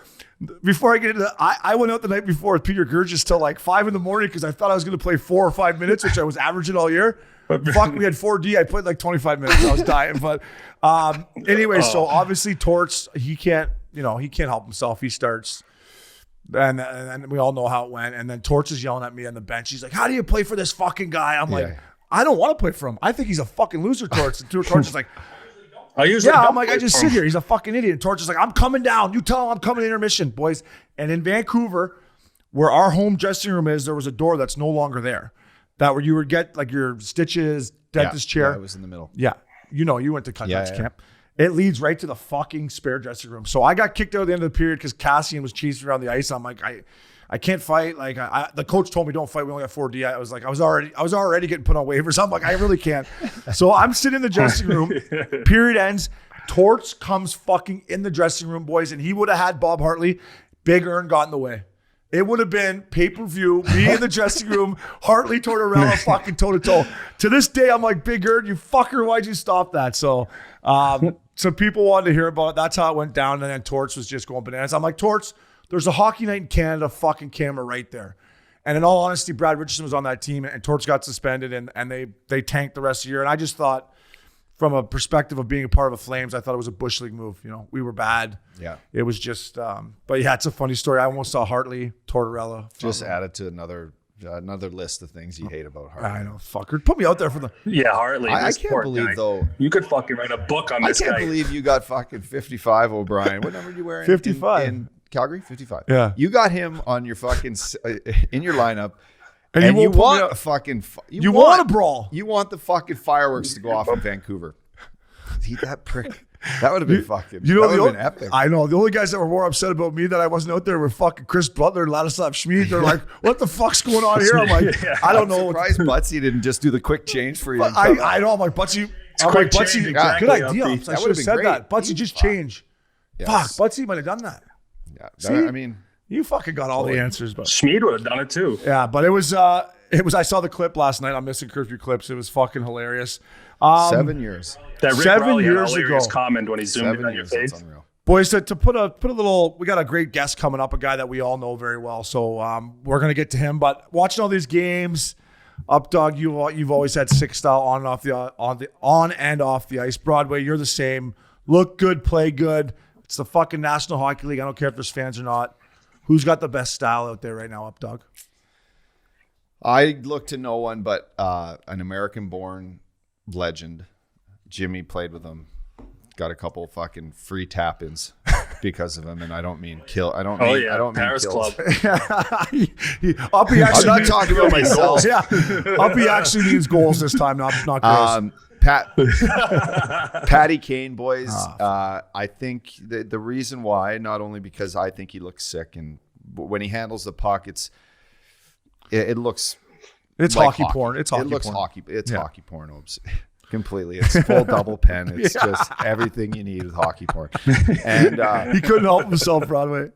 before I get into that, I went out the night before with Peter Gurgis till like 5 a.m. because I thought I was going to play 4 or 5 minutes, which I was averaging all year. Fuck, we had 4D. I played like 25 minutes. I was dying. But anyway, so obviously Torts, he can't help himself. He starts. And we all know how it went. And then Torts is yelling at me on the bench. He's like, how do you play for this fucking guy? I'm like, I don't want to play for him. I think he's a fucking loser, Torts. And Torts is like, I'm like, I just sit here. He's a fucking idiot. And Torts is like, I'm coming down. You tell him I'm coming to intermission, boys. And in Vancouver, where our home dressing room is, there was a door that's no longer there. That where you would get like your stitches, dentist chair. Yeah, it was in the middle. Yeah. You went to Cutlass camp. It leads right to the fucking spare dressing room. So I got kicked out at the end of the period because Cassian was chasing around the ice. I'm like, I can't fight. Like the coach told me don't fight. We only got 4D. I was like, I was already getting put on waivers. I'm like, I really can't. So I'm sitting in the dressing room. Period ends. Torts comes fucking in the dressing room, boys, and he would have had Bob Hartley. Big Ern got in the way. It would have been pay-per-view, me in the dressing room, Hartley, Tortorella, fucking toe-to-toe. To this day, I'm like, Big Ern, you fucker, why'd you stop that? So some people wanted to hear about it. That's how it went down, and then Torts was just going bananas. I'm like, Torts, there's a hockey night in Canada fucking camera right there. And in all honesty, Brad Richardson was on that team, and Torts got suspended, and they tanked the rest of the year. And I just thought, from a perspective of being a part of the Flames, I thought it was a Bush League move. We were bad. Yeah. It was just, but yeah, it's a funny story. I almost saw Hartley, Tortorella. Just added to another list of things you hate about Hartley. I know, fucker. Put me out there for the. Yeah, Hartley. I can't believe, though. You could fucking write a book on this guy. I can't believe you got fucking 55, O'Brien. What number are you wearing? 55. In Calgary? 55. Yeah. You got him on your fucking, in your lineup. And you want a fucking. You want a brawl. You want the fucking fireworks to go off in Vancouver. That prick. That would have been fucking. That would have been epic. I know. The only guys that were more upset about me that I wasn't out there were fucking Chris Butler and Ladislav Schmid. They're like, what the fuck's going on here? I'm like, I don't know. I'm surprised Butsy didn't just do the quick change for you. I know. I'm like, Butsy. Good idea. I should have said that. Butsy, just change. Yes. Fuck. Butsy might have done that. Yeah. See? I mean, you fucking got all the answers. But Schmid would have done it too. Yeah, but it was. I saw the clip last night. I'm missing Curfew clips. It was fucking hilarious. 7 years. That Rick 7 years ago. Comment when he zoomed in on your face. Boys, to put a little, we got a great guest coming up, a guy that we all know very well. So we're gonna get to him. But watching all these games, Updog, you've always had sick style on and off the ice. Broadway, you're the same. Look good, play good. It's the fucking National Hockey League. I don't care if there's fans or not. Who's got the best style out there right now, Updog? I look to no one but an American-born legend. Jimmy played with him. Got a couple fucking free tap-ins because of him, and I don't mean kill. I don't mean Paris kills. Club. Uppy I'm not talking about myself. Yeah, Uppy actually needs goals this time, not goals. Patty Kane, boys. I think the reason why, not only because I think he looks sick, and when he handles the puck, it looks. It's like hockey porn. It's hockey porn. It looks porn. hockey. It's hockey porn. Completely. It's full double pen. It's just everything you need with hockey porn. And he couldn't help himself, Broadway.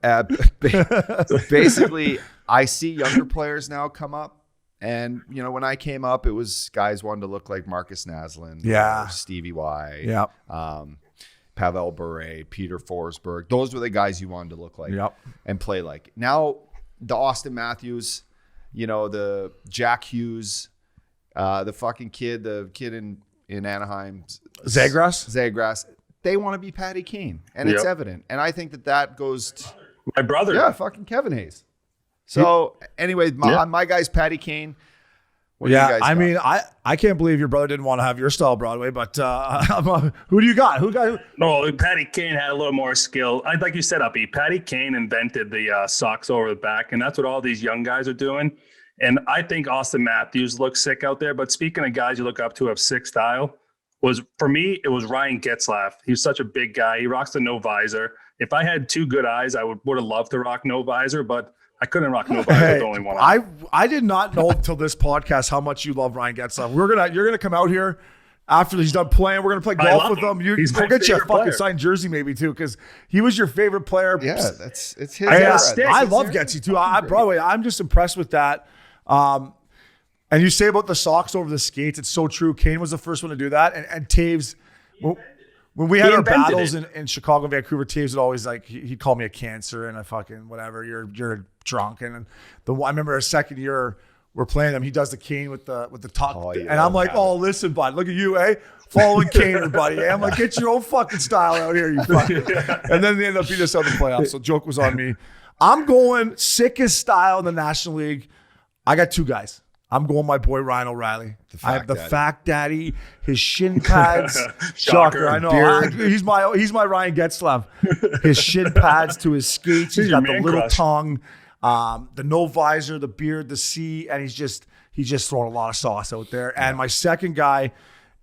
Basically, I see younger players now come up. And, you know, when I came up, it was guys wanted to look like Marcus Naslund, or Stevie Y, Pavel Bure, Peter Forsberg. Those were the guys you wanted to look like and play like. Now, the Austin Matthews, you know, the Jack Hughes, the kid in Anaheim, Zagras, they want to be Patty Kane, and it's evident. And I think that goes to my brother. Yeah, fucking Kevin Hayes. So anyway, my guy's Patty Kane. What do you guys got? I mean, I can't believe your brother didn't want to have your style, Broadway, but who do you got? No, Patty Kane had a little more skill. Like you said, Uppy, Patty Kane invented the socks over the back, and that's what all these young guys are doing. And I think Austin Matthews looks sick out there. But speaking of guys you look up to have sick style, for me, it was Ryan Getzlaf. He's such a big guy. He rocks the no visor. If I had two good eyes, I would have loved to rock no visor, but I couldn't rock no visor with only one eye. I did not know until this podcast how much you love Ryan Getzlaf. You're gonna come out here after he's done playing. We're gonna play golf with him. We'll get you a fucking signed jersey maybe too, because he was your favorite player. Yeah, it's his. I love Getzy too. Broadway, I'm just impressed with that. And you say about the socks over the skates, it's so true. Kane was the first one to do that, and Taves. When we had our battles in Chicago and Vancouver, Taves would always he'd call me a cancer and a fucking whatever. You're drunk. And I remember our second year we're playing him. He does the Kane with the top, and I'm like, listen, bud, look at you, following Kane, buddy. I'm like, get your own fucking style out here, you fucking. And then they ended up beating us out in the playoffs. So joke was on me. I'm going sickest style in the National League. I got two guys. I'm going my boy Ryan O'Reilly. I have the fact daddy, his shin pads. Shocker, I know. He's my Ryan Getzlaf. His shin pads to his skates. He's got the little tongue, the no visor, the beard, the C, and he's just throwing a lot of sauce out there. And my second guy,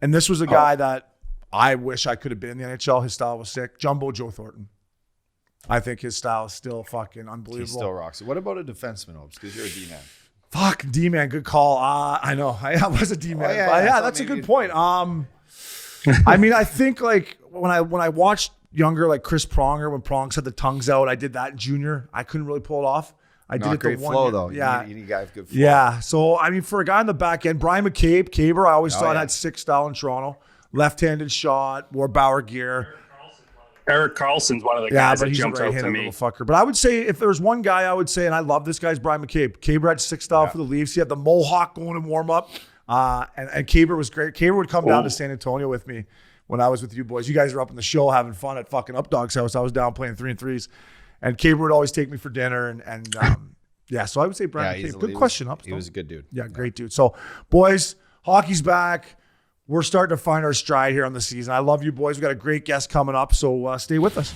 and this was a guy that I wish I could have been in the NHL. His style was sick. Jumbo Joe Thornton. I think his style is still fucking unbelievable. He still rocks it. What about a defenseman, Obes? Because you're a D-man. Fuck, D-man, good call. I know. I was a D-man. That's a good point. I mean, I think when I watched younger, like Chris Pronger, when Prong had the tongues out, I did that in junior. I couldn't really pull it off. I did it great the one flow year. though. Yeah, you need guys with good flow. Yeah. So I mean, for a guy on the back end, Brian McCabe, Caber, I always thought had sick style in Toronto. Left-handed shot, wore Bauer gear. Eric Carlson's one of the guys that jumps out to me. Little fucker. But I would say if there was one guy I would say, and I love this guy's Brian McCabe. Caber had sick style for the Leafs. He had the mohawk going in warm-up. And Caber was great. Caber would come down to San Antonio with me when I was with you boys. You guys were up in the show having fun at fucking Updog's house. I was down playing 3-on-3s. And Caber would always take me for dinner. And so I would say Brian McCabe. Good question, Upstone. He was a good dude. Yeah, great dude. So, boys, hockey's back. We're starting to find our stride here on the season. I love you boys. We got a great guest coming up, so stay with us.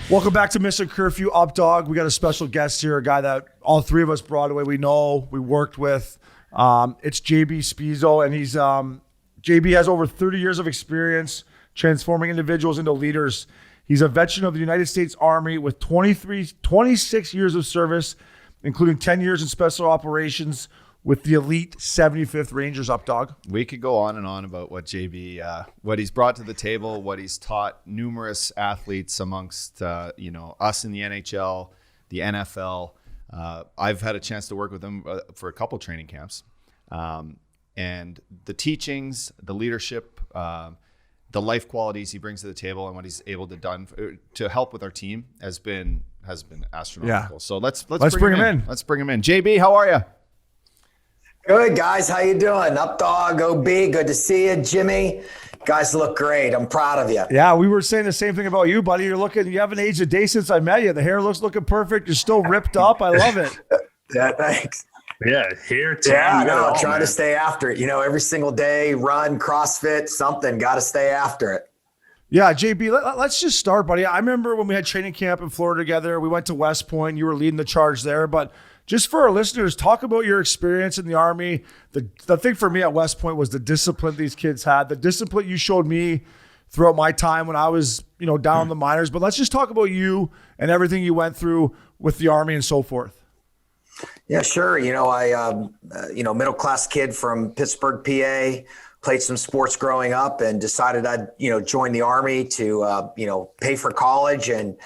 Welcome back to Missin Curfew Updog. We got a special guest here, a guy that all three of us Broadway we know, we worked with. It's JB Spisso, and he's JB has over 30 years of experience transforming individuals into leaders. He's a veteran of the United States Army with 26 years of service, including 10 years in special operations with the elite 75th Rangers Updog. We could go on and on about what JB, what he's brought to the table, what he's taught numerous athletes amongst, us in the NHL, the NFL. I've had a chance to work with him for a couple training camps. And the teachings, the leadership, the life qualities he brings to the table and what he's able to help with our team has been astronomical. Yeah. So let's bring him in. Let's bring him in. JB, how are you? Good, guys. How you doing? Updog, OB, good to see you. Jimmy, guys look great. I'm proud of you. Yeah, we were saying the same thing about you, buddy. You haven't aged a day since I met you. The hair looking perfect. You're still ripped up. I love it. Yeah, thanks. Yeah, hair. Yeah, no, trying to stay after it. Every single day, run, CrossFit, something. Got to stay after it. Yeah, JB, let's just start, buddy. I remember when we had training camp in Florida together. We went to West Point. You were leading the charge there, but just for our listeners, talk about your experience in the Army. The thing for me at West Point was the discipline these kids had, the discipline you showed me throughout my time when I was, down in the minors. But let's just talk about you and everything you went through with the Army and so forth. Yeah, sure. Middle class kid from Pittsburgh, PA, played some sports growing up and decided I'd, join the Army to, pay for college. And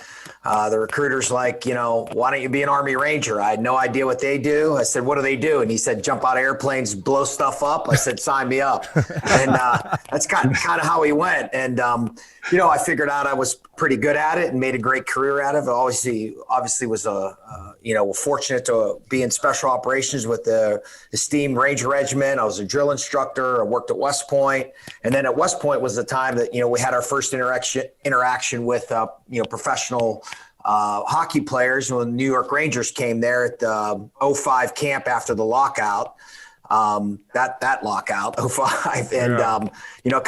the recruiter's like, why don't you be an Army Ranger? I had no idea what they do. I said, what do they do? And he said, jump out of airplanes, blow stuff up. I said, sign me up. And that's kind of how he went. And, I figured out I was pretty good at it and made a great career out of it. Obviously was fortunate to be in special operations with the esteemed Ranger Regiment. I was a drill instructor. I worked at West Point. And then at West Point was the time that, we had our first interaction with, professional hockey players when the New York Rangers came there at the 05 camp after the lockout. That lockout 05 and it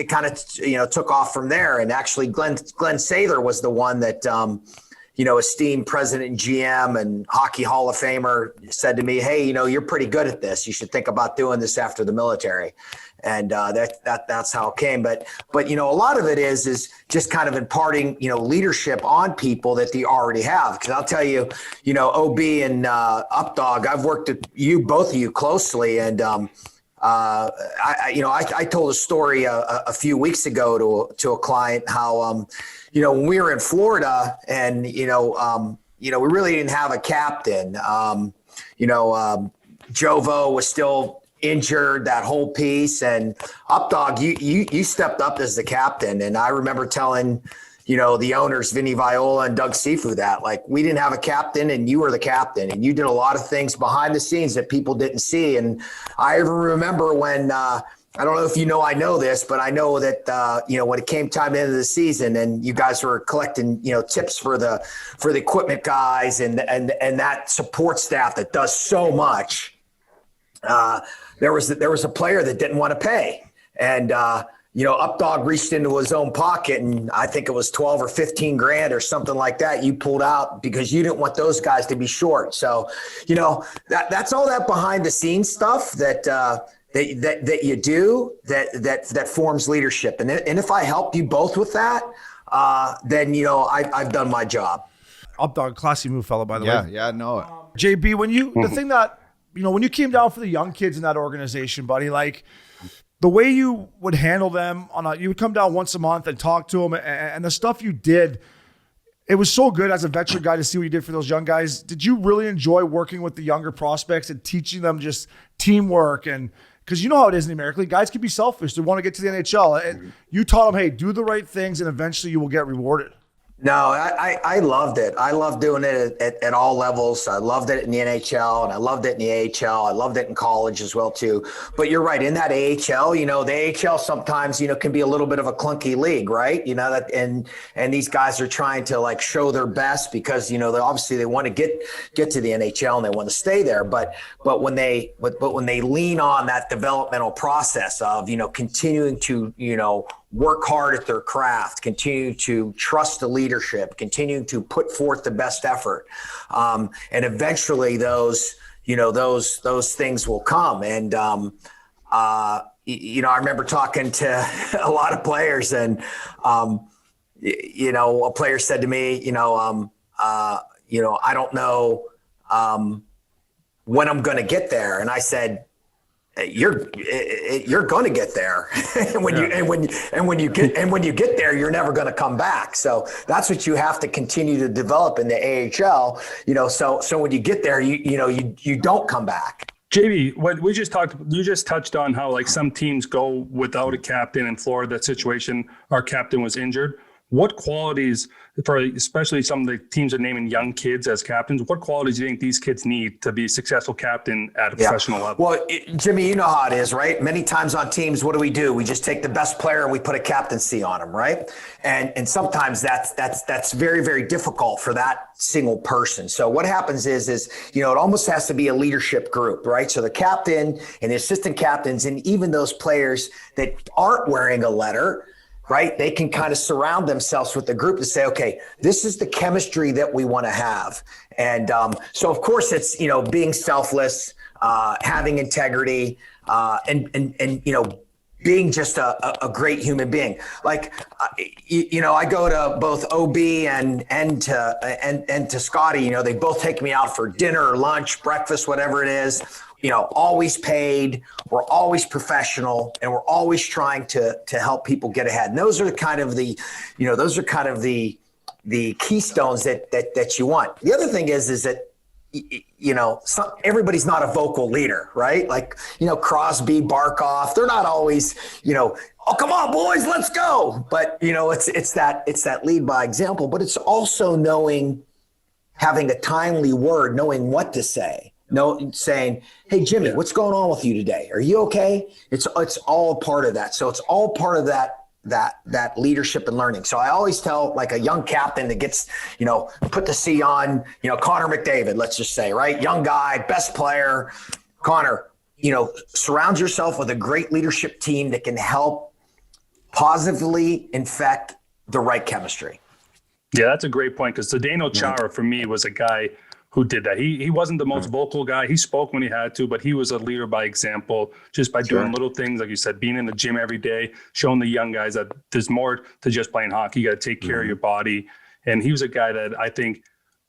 kind of took off from there. And actually Glenn Sather was the one that esteemed president and GM and hockey Hall of Famer said to me, hey, you're pretty good at this. You should think about doing this after the military. And that's how it came. But a lot of it is just kind of imparting, leadership on people that they already have. Because I'll tell you, OB and Updog, I've worked at both of you closely. And I told a story a few weeks ago to a client how when we were in Florida and we really didn't have a captain. Jovo was still injured, that whole piece, and Updog, you stepped up as the captain. And I remember telling the owners, Vinny Viola and Doug Sifu, that like we didn't have a captain and you were the captain and you did a lot of things behind the scenes that people didn't see. And I even remember when I don't know if I know this, but I know that when it came time into the season and you guys were collecting tips for the equipment guys and that support staff that does so much. There was a player that didn't want to pay, and Updog reached into his own pocket, and I think it was 12 or 15 grand or something like that. You pulled out because you didn't want those guys to be short. So, that's all that behind the scenes stuff that you do that forms leadership. And if I help you both with that, then I've done my job. Updog, classy move, fella. By the way. Yeah, no. JB, the thing that. When you came down for the young kids in that organization, buddy, like the way you would handle them you would come down once a month and talk to them and the stuff you did, it was so good as a veteran guy to see what you did for those young guys. Did you really enjoy working with the younger prospects and teaching them just teamwork? And because you know how it is in the American League, guys can be selfish. They want to get to the NHL. And you taught them, hey, do the right things and eventually you will get rewarded. No, I loved it. I loved doing it at all levels. I loved it in the NHL and I loved it in the AHL. I loved it in college as well too. But you're right, in that AHL, the AHL sometimes, can be a little bit of a clunky league, right? That and these guys are trying to like show their best because, they obviously want to get to the NHL and they want to stay there. But when they lean on that developmental process of, continuing to, work hard at their craft, continue to trust the leadership, continue to put forth the best effort. And eventually those things will come. And, I remember talking to a lot of players and, a player said to me, I don't know, when I'm going to get there. And I said, you're going to get there. when you get there, you're never going to come back. So that's what you have to continue to develop in the AHL, so when you get there, you don't come back. JB, you just touched on how like some teams go without a captain. In Florida, that situation, our captain was injured. What qualities, for especially some of the teams are naming young kids as captains, what qualities do you think these kids need to be a successful captain at a professional level? Well, Jimmy, you know how it is, right? Many times on teams, what do? We just take the best player and we put a captaincy on him, right? And sometimes that's very, very difficult for that single person. So what happens is it almost has to be a leadership group, right? So the captain and the assistant captains and even those players that aren't wearing a letter, right? They can kind of surround themselves with the group to say, okay, this is the chemistry that we want to have. And so of course it's, being selfless, having integrity, and being just a great human being. Like, I go to both OB and to Scotty, they both take me out for dinner or lunch, breakfast, whatever it is, always paid. We're always professional, and we're always trying to help people get ahead. And those are kind of the keystones that you want. The other thing is that, everybody's not a vocal leader, right? Like, Crosby, Barkov, they're not always, oh, come on, boys, let's go. But, it's that lead by example, but it's also having a timely word, knowing what to say, saying, hey, Jimmy, what's going on with you today? Are you okay? It's all part of that. So it's all part of that leadership and learning. So I always tell, like, a young captain that gets, put the C on, Connor McDavid, let's just say, right? Young guy, best player. Connor, surround yourself with a great leadership team that can help positively infect the right chemistry. Yeah, that's a great point, because Zdeno Chara for me was a guy who did that. He wasn't the most vocal guy. He spoke when he had to, but he was a leader by example, just by doing little things, like you said, being in the gym every day, showing the young guys that there's more to just playing hockey. You got to take care of your body. And he was a guy that I think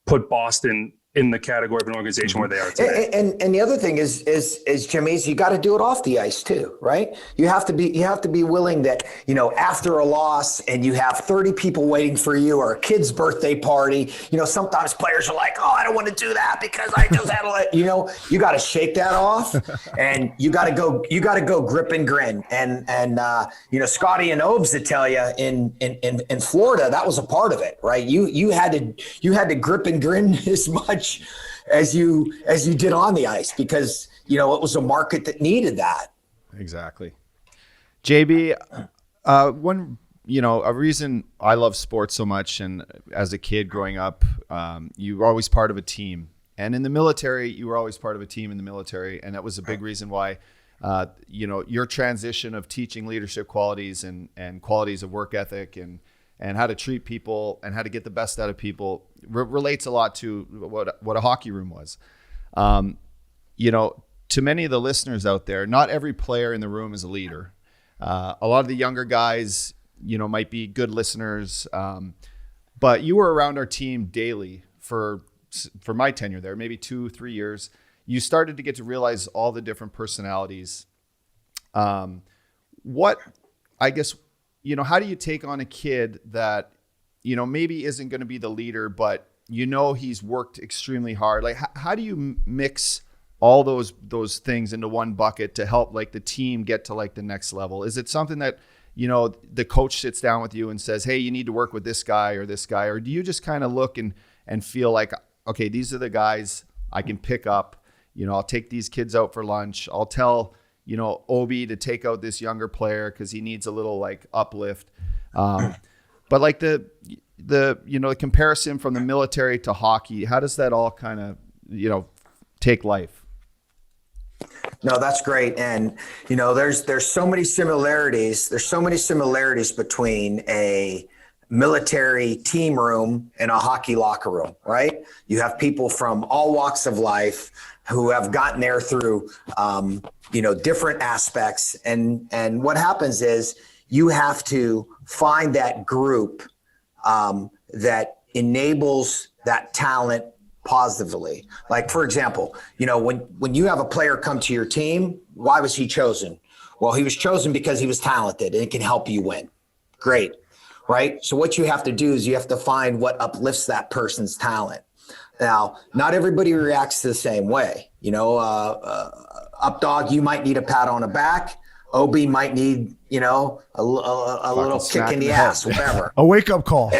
put Boston in the category of an organization where they are today. And the other thing is Jimmy, is you got to do it off the ice too, right? You have to be willing that, after a loss and you have 30 people waiting for you, or a kid's birthday party, sometimes players are like, oh, I don't want to do that because I just had you got to shake that off, and you got to go grip and grin. And Scotty and Obes to tell you in Florida, that was a part of it, right? You had to grip and grin as much as you did on the ice, because it was a market that needed that. Exactly. JB, a reason I love sports so much, and as a kid growing up, you were always part of a team, and in the military you were always part of a team in the military, and that was a big reason why your transition of teaching leadership qualities and qualities of work ethic and how to treat people and how to get the best out of people relates a lot to what a hockey room was. To many of the listeners out there, not every player in the room is a leader. A lot of the younger guys, might be good listeners, but you were around our team daily for my tenure there, maybe 2-3 years. You started to get to realize all the different personalities. How do you take on a kid that, maybe isn't going to be the leader, but he's worked extremely hard? Like, how do you mix all those things into one bucket to help, like, the team get to, like, the next level? Is it something that, the coach sits down with you and says, hey, you need to work with this guy, or do you just kind of look and feel like, okay, these are the guys I can pick up, I'll take these kids out for lunch. I'll tell, Obi to take out this younger player because he needs a little, like, uplift. But like the comparison from the military to hockey, how does that all kind of, take life? No, that's great. And, there's so many similarities. There's so many similarities between a military team room and a hockey locker room, right? You have people from all walks of life who have gotten there through, different aspects. And what happens is you have to find that group that enables that talent positively. Like, for example, when you have a player come to your team, why was he chosen? Well, he was chosen because he was talented and it can help you win. Great. Right? So what you have to do is you have to find what uplifts that person's talent. Now, not everybody reacts the same way. Up dog, you might need a pat on the back. OB might need, a little kick in the ass, whatever. A wake-up call.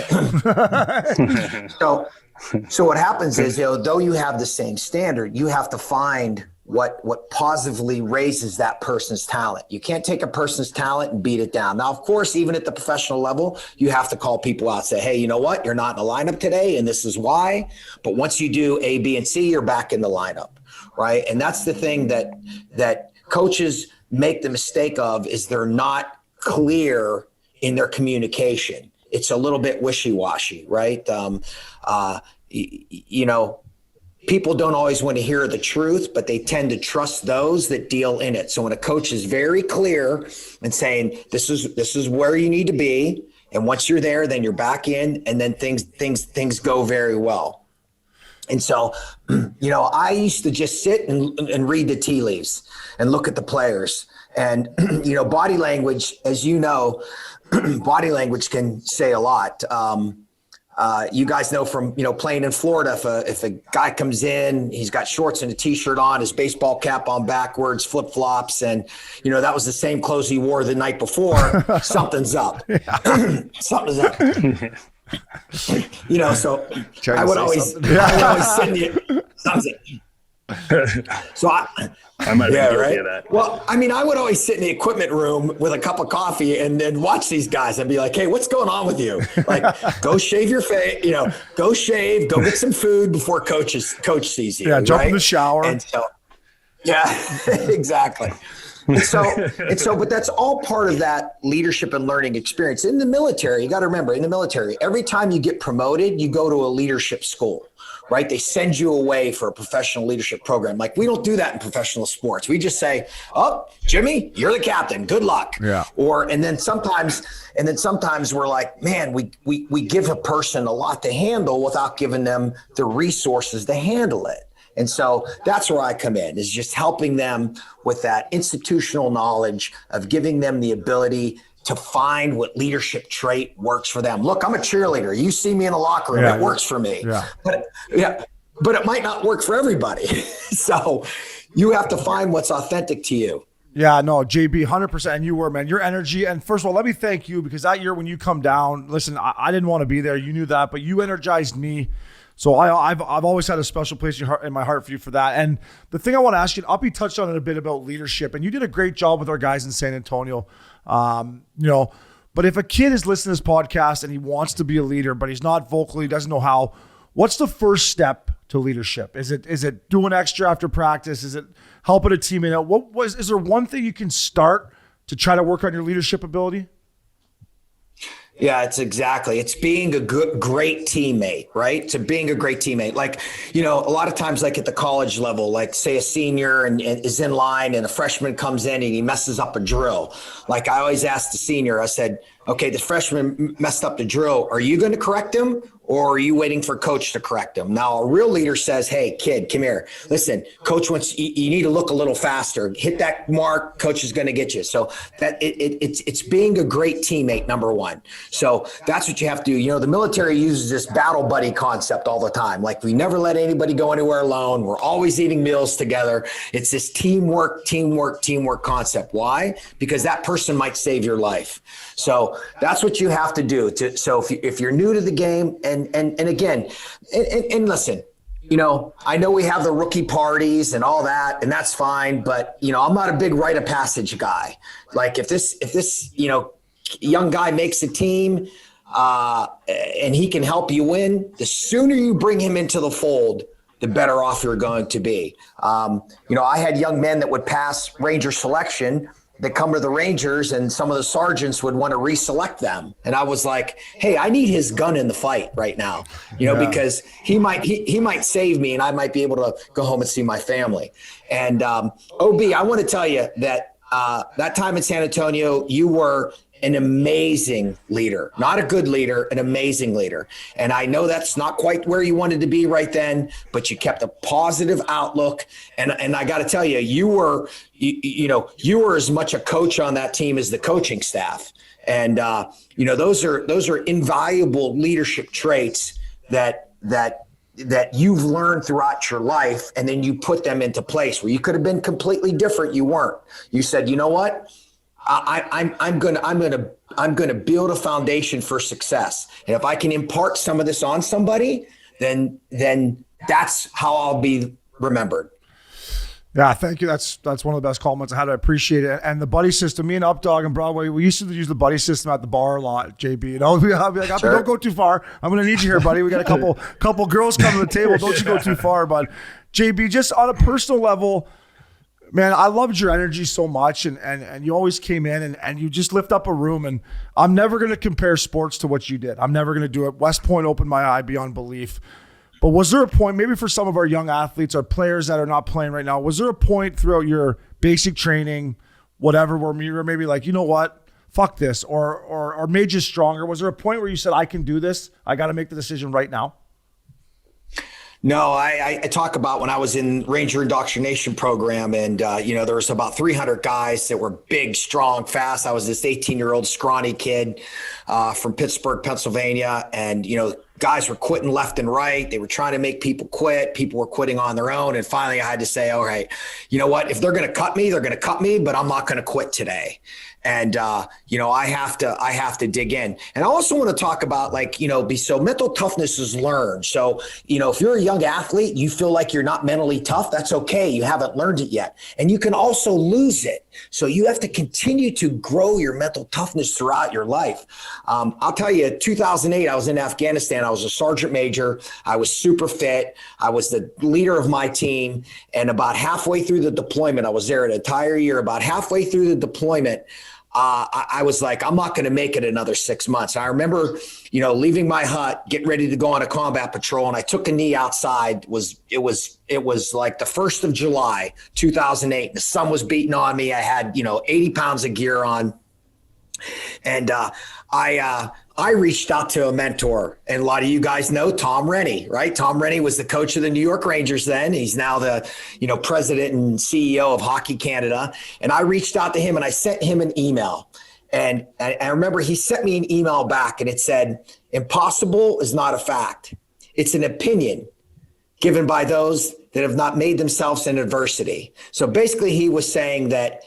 So what happens is, though you have the same standard, you have to find what positively raises that person's talent. You can't take a person's talent and beat it down. Now, of course, even at the professional level, you have to call people out, say, hey, you know what? You're not in the lineup today, and this is why. But once you do A, B, and C, you're back in the lineup, right? And that's the thing that coaches make the mistake of, is they're not clear in their communication. It's a little bit wishy-washy, right? people don't always want to hear the truth, but they tend to trust those that deal in it. So when a coach is very clear and saying, this is where you need to be, and once you're there, then you're back in, and then things go very well. And so, I used to just sit and read the tea leaves and look at the players. And, body language, as you know, body language can say a lot. You guys know from, playing in Florida, if a guy comes in, he's got shorts and a t-shirt on, his baseball cap on backwards, flip-flops, and, that was the same clothes he wore the night before, something's up. Something's up. So I would always send you something. So I might be guilty of that. Well, I would always sit in the equipment room with a cup of coffee and then watch these guys and be like, hey, what's going on with you? Like, go shave your face, go shave, go get some food before coach sees you. Yeah, jump in the shower. And so, yeah, exactly. And so, but that's all part of that leadership and learning experience. In the military, you got to remember, in the military, every time you get promoted, you go to a leadership school. Right? They send you away for a professional leadership program. Like, we don't do that in professional sports. We just say, oh, Jimmy, you're the captain. Good luck. Yeah. And then sometimes we're like, man, we give a person a lot to handle without giving them the resources to handle it. And so that's where I come in, is just helping them with that institutional knowledge of giving them the ability to find what leadership trait works for them. Look, I'm a cheerleader. You see me in the locker room, it works for me. But it might not work for everybody. So you have to find what's authentic to you. Yeah, no, JB, 100%. And you were, man, your energy. And first of all, let me thank you, because that year when you come down, listen, I didn't want to be there. You knew that, but you energized me. So I've always had a special place in my heart for you for that. And the thing I want to ask you, Uppy touched on it a bit about leadership, and you did a great job with our guys in San Antonio. But if a kid is listening to this podcast and he wants to be a leader, but he's not vocal, he doesn't know how, what's the first step to leadership? Is it doing extra after practice? Is it helping a teammate out? Is there one thing you can start to try to work on your leadership ability? Yeah, it's being a great teammate, right? To being a great teammate. Like, a lot of times, like at the college level, like say a senior and is in line and a freshman comes in and he messes up a drill. Like, I always ask the senior, I said, okay, the freshman messed up the drill. Are you going to correct him, or are you waiting for coach to correct him? Now, a real leader says, hey, kid, come here. Listen, coach wants you need to look a little faster. Hit that mark. Coach is going to get you. So that it's being a great teammate, number one. So that's what you have to do. The military uses this battle buddy concept all the time. Like, we never let anybody go anywhere alone. We're always eating meals together. It's this teamwork concept. Why? Because that person might save your life. So that's what you have to do. So if you're new to the game, and again, and listen, I know we have the rookie parties and all that, and that's fine. But I'm not a big rite of passage guy. Like, if this young guy makes a team, and he can help you win, the sooner you bring him into the fold, the better off you're going to be. I had young men that would pass Ranger selection that come to the Rangers, and some of the sergeants would want to reselect them. And I was like, hey, I need his gun in the fight right now, because he might save me, and I might be able to go home and see my family. And OB, I want to tell you that that time in San Antonio, you were an amazing leader, not a good leader, an amazing leader. And I know that's not quite where you wanted to be right then, but you kept a positive outlook. And I got to tell you, you were as much a coach on that team as the coaching staff. And, those are invaluable leadership traits that you've learned throughout your life. And then you put them into place where you could have been completely different. You weren't. You said, you know what? I'm going to build a foundation for success. And if I can impart some of this on somebody, then that's how I'll be remembered. Yeah, thank you. That's one of the best compliments I had. I appreciate it. And the buddy system, me and Updog and Broadway, we used to use the buddy system at the bar a lot, JB. I'll be like, sure. Don't go too far. I'm going to need you here, buddy. We got a couple girls coming to the table. Don't you go too far. But JB, just on a personal level, man, I loved your energy so much, and you always came in and you just lift up a room. And I'm never going to compare sports to what you did. I'm never going to do it. West Point opened my eye beyond belief. But was there a point, maybe for some of our young athletes or players that are not playing right now, was there a point throughout your basic training, whatever, where you were maybe like, you know what, fuck this, or made you stronger? Was there a point where you said, I can do this, I got to make the decision right now? No, I talk about when I was in Ranger indoctrination program, and there was about 300 guys that were big, strong, fast. I was this 18-year-old scrawny kid from Pittsburgh, Pennsylvania, and guys were quitting left and right. They were trying to make people quit. People were quitting on their own, and finally, I had to say, all right, you know what? If they're going to cut me, they're going to cut me, but I'm not going to quit today. And, I have to dig in. And I also want to talk about so mental toughness is learned. So, if you're a young athlete, you feel like you're not mentally tough, that's okay. You haven't learned it yet. And you can also lose it. So you have to continue to grow your mental toughness throughout your life. I'll tell you, 2008, I was in Afghanistan. I was a sergeant major. I was super fit. I was the leader of my team. And about halfway through the deployment, I was there an entire year. About halfway through the deployment, I was like, I'm not going to make it another 6 months. I remember, leaving my hut, getting ready to go on a combat patrol, and I took a knee outside. It was like the 1st of July, 2008. The sun was beating on me. I had, 80 pounds of gear on. And I reached out to a mentor, and a lot of you guys know Tom Rennie, right? Tom Rennie was the coach of the New York Rangers then. He's now the, president and CEO of Hockey Canada. And I reached out to him and I sent him an email. And I remember he sent me an email back and it said, impossible is not a fact. It's an opinion given by those that have not made themselves in adversity. So basically he was saying that,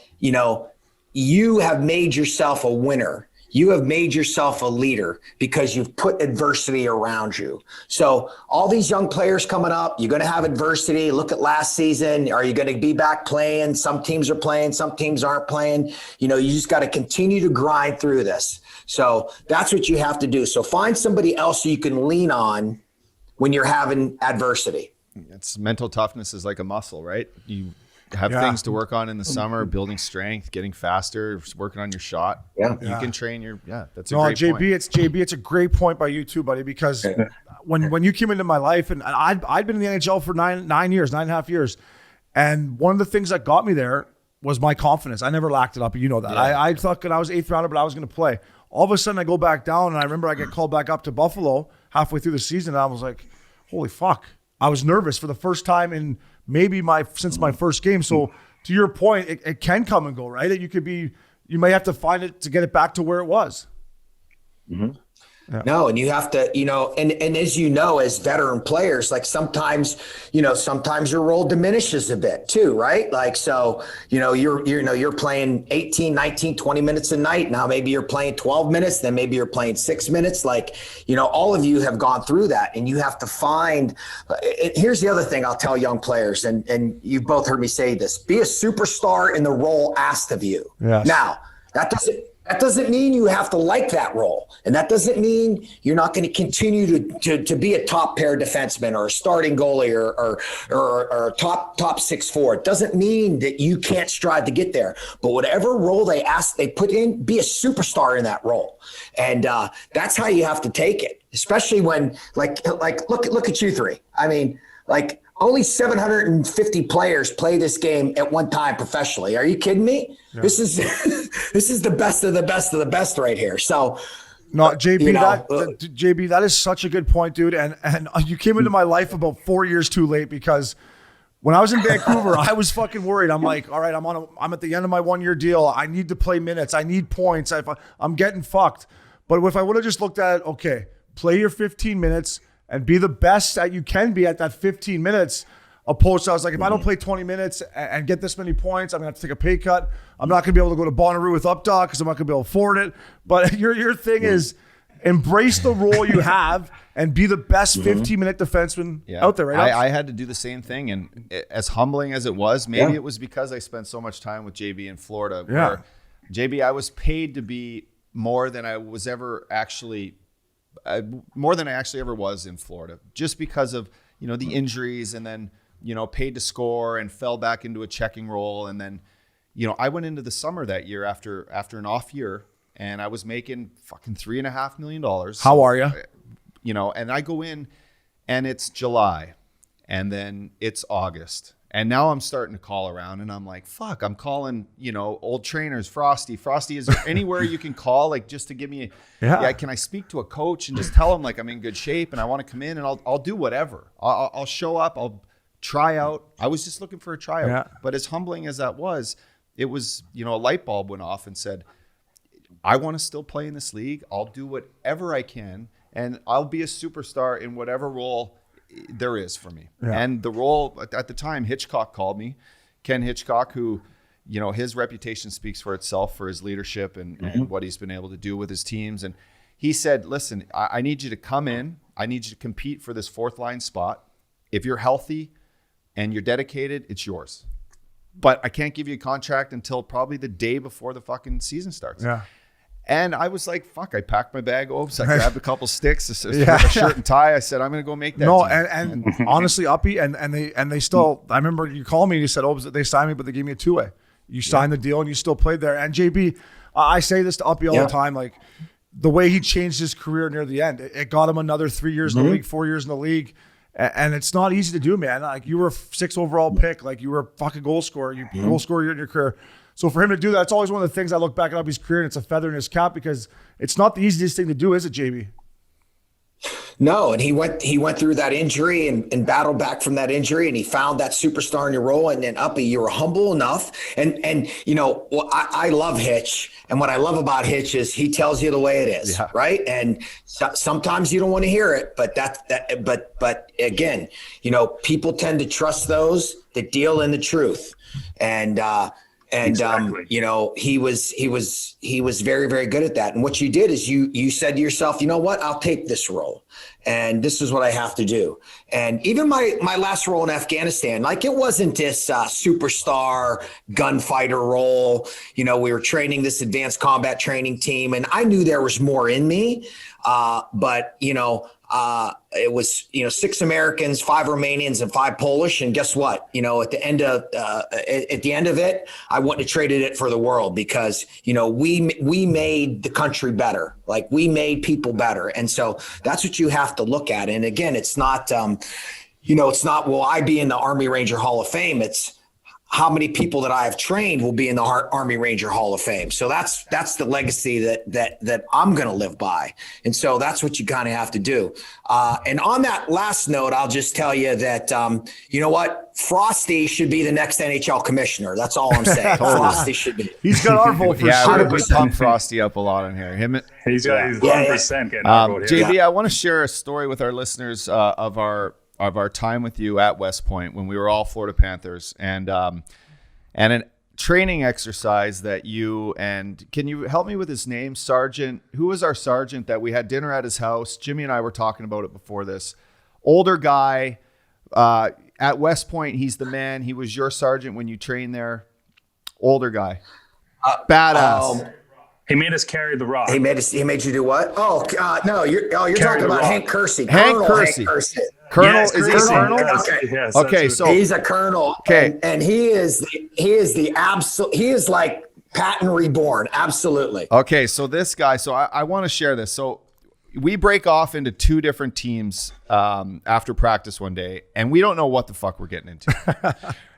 you have made yourself a winner. You have made yourself a leader because you've put adversity around you. So all these young players coming up, you're going to have adversity. Look at last season. Are you going to be back playing? Some teams are playing, some teams aren't playing. You just got to continue to grind through this. So that's what you have to do. So find somebody else you can lean on when you're having adversity. It's mental toughness is like a muscle, right? You have things to work on in the summer, building strength, getting faster, working on your shot. You can train that's a great JB, point. It's a great point by you too, buddy, because when you came into my life, and I'd been in the NHL for 9.5 years. And one of the things that got me there was my confidence. I never lacked it up. You know that. I thought that I was 8th rounder, but I was going to play. All of a sudden I go back down, and I remember I get called back up to Buffalo halfway through the season. And I was like, holy fuck. I was nervous for the first time in maybe since my first game. So to your point, it can come and go, right? You may have to find it to get it back to where it was. Mm-hmm. Yeah. No, and you have to, and as as veteran players, like sometimes your role diminishes a bit too, right? Like, so, you're playing 18, 19, 20 minutes a night. Now, maybe you're playing 12 minutes, then maybe you're playing 6 minutes. Like, all of you have gone through that, and you have to find, here's the other thing I'll tell young players, and you've both heard me say this, be a superstar in the role asked of you. Yes. Now, that doesn't mean you have to like that role. And that doesn't mean you're not going to continue to be a top pair defenseman or a starting goalie or top 6'4". It doesn't mean that you can't strive to get there. But whatever role they put in, be a superstar in that role. And that's how you have to take it, especially when like look at you three. I mean, like, only 750 players play this game at one time professionally. Are you kidding me? Yeah. This is the best of the best of the best right here. So, no, JB, JB, that is such a good point, dude. And you came into my life about 4 years too late, because when I was in Vancouver, I was fucking worried. I'm like, all right, I'm at the end of my 1 year deal. I need to play minutes. I need points. I'm getting fucked. But if I would have just looked at it, okay, play your 15 minutes. And be the best that you can be at that 15 minutes. Opposed to, I was like, if I don't play 20 minutes and get this many points, I'm going to have to take a pay cut. I'm not going to be able to go to Bonnaroo with Updog because I'm not going to be able to afford it. But your thing is embrace the role you have and be the best 15-minute defenseman out there, right? I had to do the same thing. And as humbling as it was, maybe it was because I spent so much time with JB in Florida. Where JB, I was paid to be more than I was ever actually more than I actually ever was in Florida, just because of, the injuries, and then, paid to score and fell back into a checking role. And then, I went into the summer that year after an off year, and I was making fucking $3.5 million. How are you? And I go in And it's July, and then it's August. And now I'm starting to call around, and I'm like, fuck, I'm calling, old trainers, Frosty, is there anywhere you can call, like, just to give me, can I speak to a coach and just tell them, like, I'm in good shape and I want to come in, and I'll do whatever. I'll show up. I'll try out. I was just looking for a tryout. Yeah. But as humbling as that was, it was, a light bulb went off and said, I want to still play in this league. I'll do whatever I can, and I'll be a superstar in whatever role there is for me. Yeah. And the role at the time, Hitchcock called me, Ken Hitchcock, who, his reputation speaks for itself for his leadership and what he's been able to do with his teams. And he said, listen, I need you to come in. I need you to compete for this fourth line spot. If you're healthy and you're dedicated, it's yours. But I can't give you a contract until probably the day before the fucking season starts. Yeah. And I was like, fuck, I packed my bag over. So I grabbed a couple sticks, a shirt and tie. I said, I'm going to go make that. No, and honestly, Uppy, and they still, I remember you called me and you said, they signed me, but they gave me a two-way. You signed the deal and you still played there. And JB, I say this to Uppy all the time, like the way he changed his career near the end, it got him another 3 years in the league, 4 years in the league. And it's not easy to do, man. Like you were a 6th overall pick, like you were a fucking goal scorer. You goal scorer in your career. So for him to do that, it's always one of the things I look back at his career, and it's a feather in his cap because it's not the easiest thing to do, is it, JB? No, and he went through that injury and battled back from that injury, and he found that superstar in your role. And then Uppy, you were humble enough, and I love Hitch, and what I love about Hitch is he tells you the way it is, right? And sometimes you don't want to hear it, but again, people tend to trust those that deal in the truth, and exactly. He was very, very good at that. And what you did is you said to yourself, you know what, I'll take this role. And this is what I have to do. And even my last role in Afghanistan, like it wasn't this superstar gunfighter role. We were training this advanced combat training team, and I knew there was more in me. But it was, 6 Americans, 5 Romanians, and 5 Polish. And guess what? At the end of it, I wouldn't have traded it for the world because, we made the country better. Like we made people better. And so that's what you have to look at. And again, it's not, will I be in the Army Ranger Hall of Fame? It's how many people that I have trained will be in the Army Ranger Hall of Fame. So that's the legacy that I'm going to live by. And so that's what you kind of have to do. And on that last note, I'll just tell you that, you know what? Frosty should be the next NHL commissioner. That's all I'm saying. Frosty should be. He's got our vote for sure. We pump Frosty up a lot in here. He's got his 1% getting our vote here. JB, I want to share a story with our listeners of our time with you at West Point when we were all Florida Panthers, and an training exercise that can you help me with his name? Sergeant, who was our sergeant that we had dinner at his house? Jimmy and I were talking about it before this. Older guy at West Point. He's the man. He was your sergeant when you trained there. Older guy. Badass. He made us carry the rock. He made you do what? No, you're talking about Hank Kersey. Hank Kersey. Colonel, yes, is he a colonel? Okay. Yes, okay, so he's a colonel. Okay, and he is the absolute. He is like Patton reborn. Absolutely. Okay, so this guy. So I want to share this. So we break off into 2 different teams after practice one day, and we don't know what the fuck we're getting into.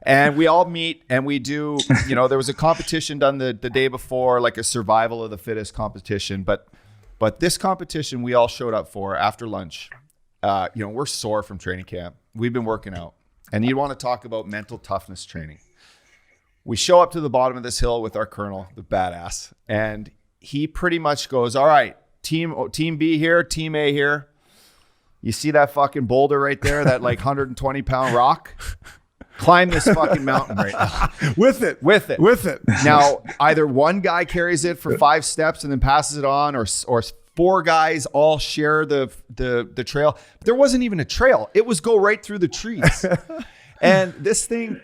And we all meet, and we do. There was a competition done the day before, like a survival of the fittest competition. But this competition we all showed up for after lunch. We're sore from training camp. We've been working out, and you want to talk about mental toughness training. We show up to the bottom of this hill with our colonel, the badass, and he pretty much goes, all right, team B here, team A here. You see that fucking boulder right there, that like 120-pound rock? Climb this fucking mountain right now. With it. Now, either one guy carries it for 5 steps and then passes it on, or 4 guys all share the trail. But there wasn't even a trail. It was go right through the trees. And this thing.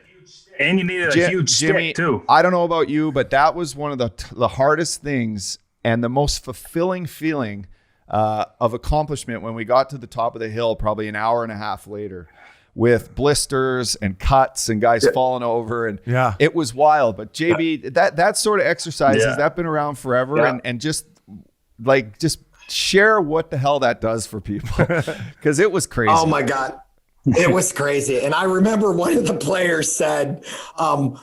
And you needed a huge Jimmy, stick too. I don't know about you, but that was one of the hardest things and the most fulfilling feeling of accomplishment when we got to the top of the hill, probably an hour and a half later, with blisters and cuts and guys falling over. And it was wild. But JB, that sort of exercise, has that been around forever? And just share what the hell that does for people, because it was crazy. Oh my God. It was crazy. And I remember one of the players said, how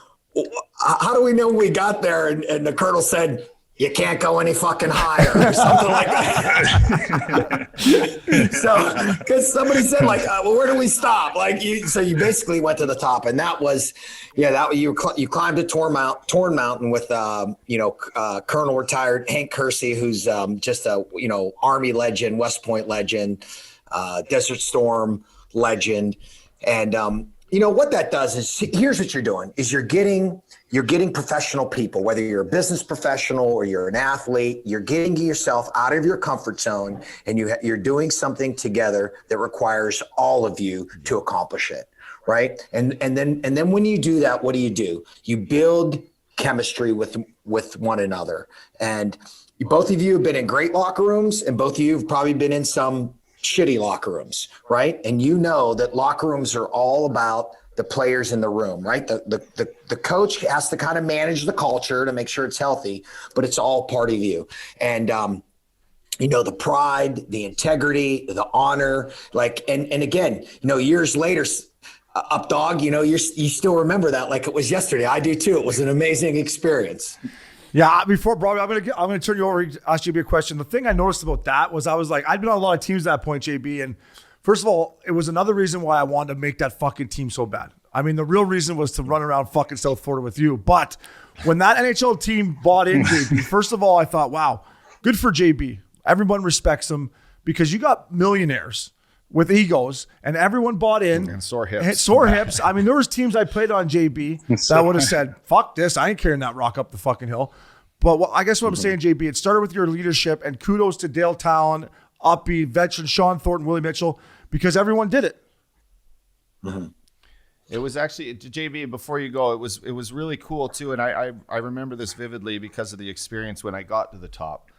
do we know we got there? And the colonel said, you can't go any fucking higher or something like that. So, because somebody said like, well, where do we stop? Like so you basically went to the top, and that was, you climbed a torn mountain with, Colonel retired Hank Kersey, who's just a, Army legend, West Point legend, Desert Storm legend. And, what that does is, here's what you're doing is you're getting professional people, whether you're a business professional or you're an athlete, you're getting yourself out of your comfort zone, and you're doing something together that requires all of you to accomplish it. Right. And then when you do that, what do? You build chemistry with one another. And both of you have been in great locker rooms, and both of you have probably been in some shitty locker rooms, right? And that locker rooms are all about the players in the room, right? The coach has to kind of manage the culture to make sure it's healthy, but it's all part of you. And the pride, the integrity, the honor, and again, years later, up dog, you still remember that like it was yesterday. I do too. It was an amazing experience. Yeah, before Bobby, I'm gonna turn you over, ask JB a question. The thing I noticed about that was I'd been on a lot of teams at that point, JB, and first of all, it was another reason why I wanted to make that fucking team so bad. I mean, the real reason was to run around fucking South Florida with you. But when that NHL team bought in JB, first of all, I thought, wow, good for JB. Everyone respects him because you got millionaires with egos, and everyone bought in. And sore hips. Sore hips. I mean, there was teams I played on, JB, that would have said, fuck this. I ain't carrying that rock up the fucking hill. But I guess what I'm saying, JB, it started with your leadership, and kudos to Dale Talon, Uppy, veteran Sean Thornton, Willie Mitchell, because everyone did it. Mm-hmm. It was actually, JB, before you go, it was really cool too. And I remember this vividly because of the experience when I got to the top.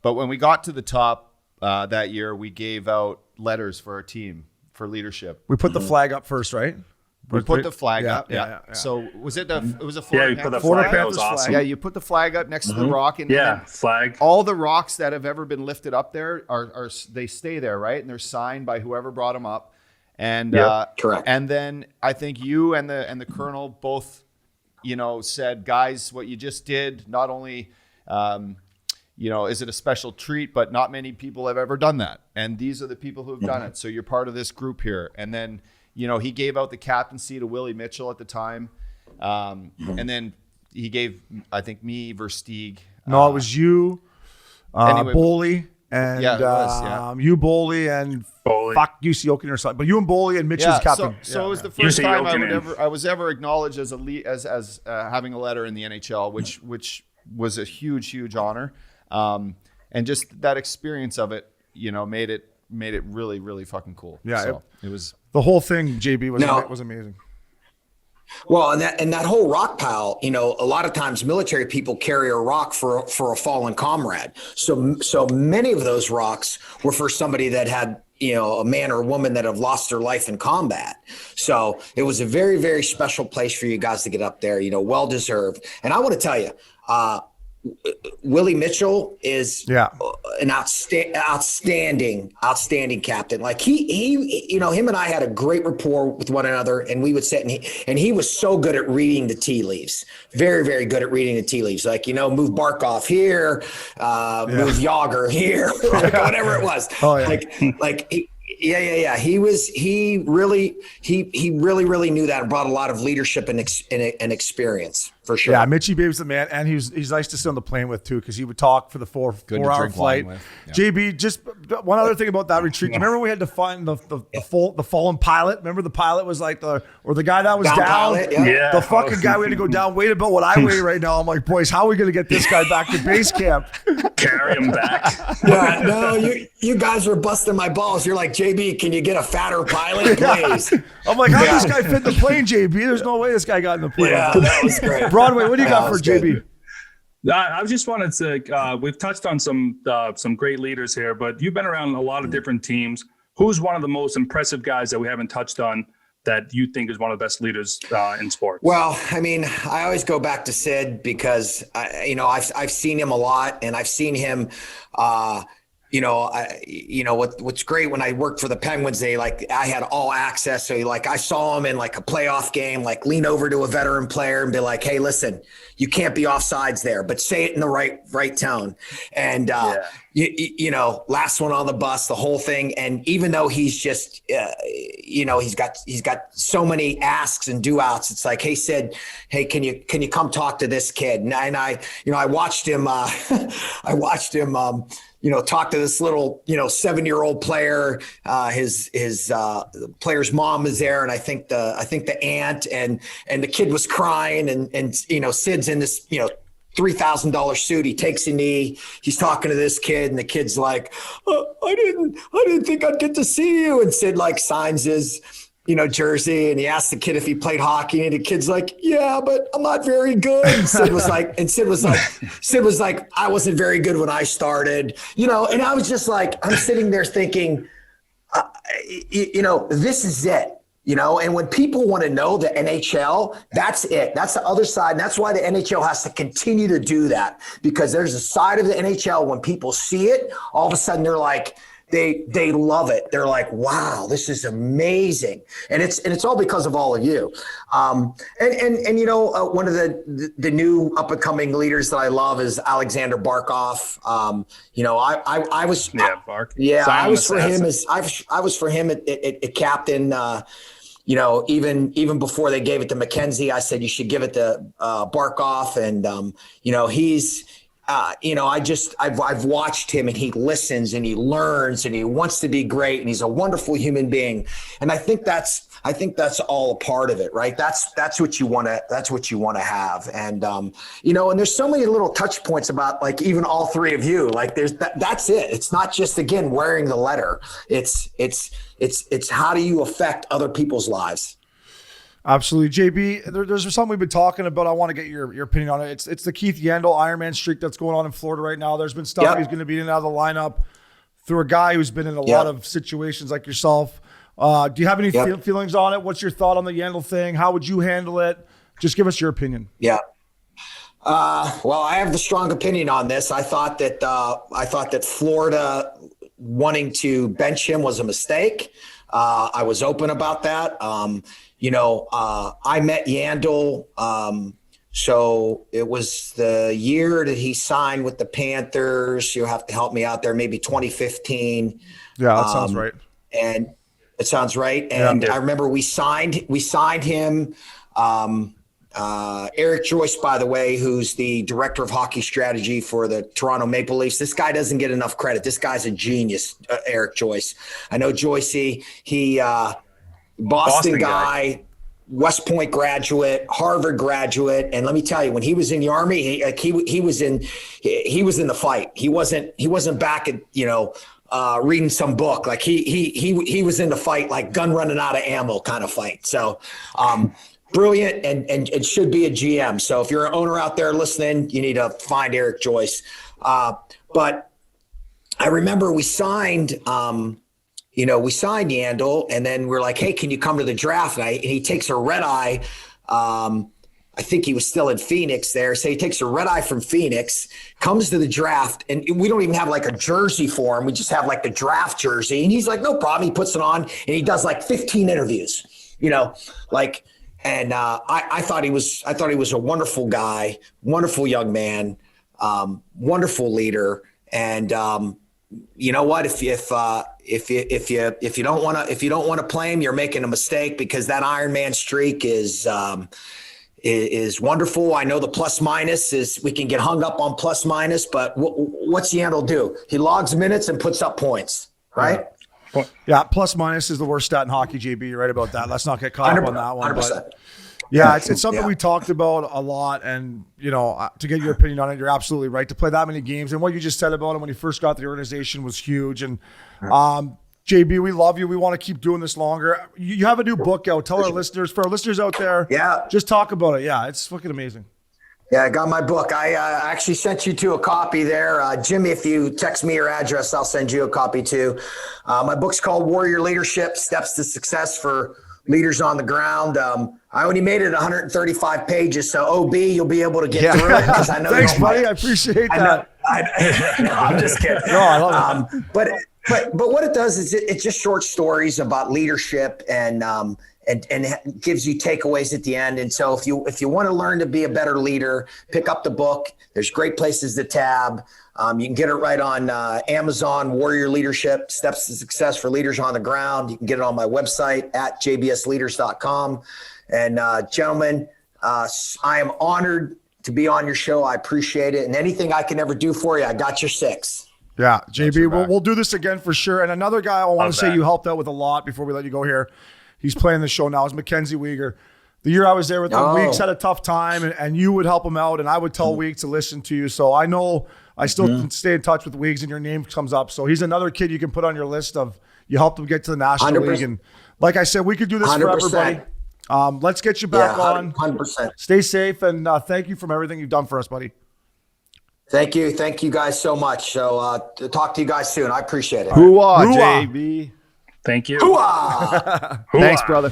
But when we got to the top that year, we gave out letters for our team for leadership. We put the flag up first, right? We put the flag up. Yeah. So it was a Florida you put the Florida flag. That Panthers was awesome. Yeah, you put the flag up next to the rock, and Yeah, then flag. all the rocks that have ever been lifted up there are they stay there, right? And they're signed by whoever brought them up. And correct. And then I think you and the colonel both, said, guys, what you just did, not only is it a special treat, but not many people have ever done that. And these are the people who have done it. So you're part of this group here. And then, he gave out the captaincy to Willie Mitchell at the time. And then he gave, I think, me versus Stieg. No, it was you, Anyway, Boley, and Yeah, it was, you, Boley, and Boley. fuck UC Oaken or something. But you and Boley and Mitch was captain. So it was the You first see time Jokinen. I was ever acknowledged as as having a letter in the NHL, which was a huge honor. And just that experience of it, made it really, really fucking cool. Yeah, so it was. The whole thing, JB, No. was amazing. Well, and that whole rock pile, a lot of times military people carry a rock for a fallen comrade. So many of those rocks were for somebody that had, a man or a woman that have lost their life in combat. So it was a very, very special place for you guys to get up there, well deserved. And I want to tell you, Willie Mitchell is an outstanding captain. Like he, him and I had a great rapport with one another, and we would sit and he was so good at reading the tea leaves. Very, very good at reading the tea leaves. Like, move Barkov here, move Yager here, like whatever it was. Oh, yeah. He really knew that and brought a lot of leadership and experience for sure. Yeah, Mitchie Babe's the man, and he's nice to sit on the plane with too, because he would talk for the four-hour flight. Yeah. JB, just one other thing about that retreat. Remember we had to find the fallen pilot. Remember the pilot was like the guy that was down. Pilot, yeah. The fucking guy we had to go down, weighed about what I weigh right now. I'm like, boys, how are we gonna get this guy back to base camp? Carry him back. Yeah, no, you guys were busting my balls. You're like, JB, can you get a fatter pilot, please? I'm like, how did this guy fit in the plane, JB? There's no way this guy got in the plane. Yeah, that was great. Broadway, what do you got for good. JB? I just wanted to, we've touched on some great leaders here, but you've been around a lot of different teams. Who's one of the most impressive guys that we haven't touched on that you think is one of the best leaders in sports? Well, I mean, I always go back to Sid because I've seen him a lot, and I've seen him What's great when I worked for the Penguins, I had all access. So I saw them in like a playoff game, like lean over to a veteran player and be like, hey, listen, you can't be offsides there, but say it in the right tone. And, last one on the bus, the whole thing. And even though he's just, he's got so many asks and do outs, it's like, hey, Sid, hey, can you come talk to this kid? And I watched him, talk to this little, 7-year-old player. His player's mom is there, and I think the aunt and the kid was crying, and Sid's in this $3,000 suit. He takes a knee. He's talking to this kid, and the kid's like, I didn't think I'd get to see you. And Sid signs his jersey, and he asked the kid if he played hockey, and the kid's like, yeah, but I'm not very good. And Sid was like, I wasn't very good when I started, and I was just like, I'm sitting there thinking, this is it. And when people want to know the NHL, that's it. That's the other side. And that's why the NHL has to continue to do that, because there's a side of the NHL when people see it, all of a sudden they're like, they love it. They're like, wow, this is amazing. And it's all because of all of you. One of the new up and coming leaders that I love is Alexander Barkov. I was, Bark. Yeah, I was for him at captain, even before they gave it to McKenzie. I said, you should give it to Barkov. And, he's, I've watched him, and he listens and he learns and he wants to be great, and he's a wonderful human being. And I think that's all a part of it, right? That's what you want to have. And, and there's so many little touch points about even all three of you, that's it. It's not just, again, wearing the letter. It's how do you affect other people's lives? Absolutely. JB, there's something we've been talking about. I want to get your opinion on it. It's the Keith Yandel Ironman streak that's going on in Florida right now. There's been stuff he's going to be in and out of the lineup through a guy who's been in a lot of situations like yourself. Do you have any feelings on it? What's your thought on the Yandel thing? How would you handle it? Just give us your opinion. Yeah. Well, I have the strong opinion on this. I thought that Florida wanting to bench him was a mistake. I was open about that. I met Yandel. So it was the year that he signed with the Panthers. You'll have to help me out there. Maybe 2015. Yeah, that sounds right. And it sounds right. And I remember we signed him. Eric Joyce, by the way, who's the director of hockey strategy for the Toronto Maple Leafs. This guy doesn't get enough credit. This guy's a genius, Eric Joyce. I know Joycey. He Boston guy, West Point graduate, Harvard graduate, and let me tell you, when he was in the Army, he was in the fight. He wasn't back at reading some book. He was in the fight, like gun running out of ammo kind of fight. So brilliant and should be a GM. So if you're an owner out there listening, you need to find Eric Joyce. But I remember we signed Yandel, and then we're like, hey, can you come to the draft? And he takes a red eye. I think he was still in Phoenix there. So he takes a red eye from Phoenix, comes to the draft, and we don't even have a jersey for him. We just have the draft jersey. And he's like, no problem. He puts it on, and he does 15 interviews, and I thought he was a wonderful guy, wonderful young man, wonderful leader. And you know what? If you don't want to play him, you're making a mistake, because that Ironman streak is wonderful. I know the plus minus is, we can get hung up on plus minus, but what's Yandel do? He logs minutes and puts up points, right? Yeah, plus minus is the worst stat in hockey, JB. You're right about that. Let's not get caught up on that one. 100%. But yeah, it's something we talked about a lot, and to get your opinion on it, you're absolutely right. To play that many games, and what you just said about him when he first got the organization was huge. And JB, we love you. We want to keep doing this longer. You have a new book out. Tell our listeners, for our listeners out there, just talk about it. Yeah, it's fucking amazing. Yeah, I got my book. I actually sent you to a copy there. Jimmy, if you text me your address, I'll send you a copy too. My book's called Warrior Leadership: Steps to Success for Leaders on the Ground. I only made it 135 pages, so OB, you'll be able to get through it. I know Thanks, buddy. I appreciate that. No, I'm just kidding. No, I love it. But what it does is it's just short stories about leadership and gives you takeaways at the end. And so if you want to learn to be a better leader, pick up the book. There's great places to tab. You can get it right on Amazon, Warrior Leadership, Steps to Success for Leaders on the Ground. You can get it on my website at jbsleaders.com. And gentlemen, I am honored to be on your show. I appreciate it. And anything I can ever do for you, I got your 6. Yeah, JB, we'll do this again for sure. And another guy I want to say that. you helped out with a lot before we let you go here. He's playing the show now. Is Mackenzie Weegar. The year I was there with him, Weeks had a tough time, and you would help him out, and I would tell Weeks to listen to you. So I know I still can stay in touch with Weeks, and your name comes up. So he's another kid you can put on your list of you helped him get to the National 100%. League. And like I said, we could do this for 100%. everybody. Let's get you back on. 100%. Stay safe, and thank you for everything you've done for us, buddy. Thank you. Thank you guys so much. So talk to you guys soon. I appreciate it. Hoo-ah, Hoo-ah. JB. Thank you. Hoo-ah! Thanks, brother.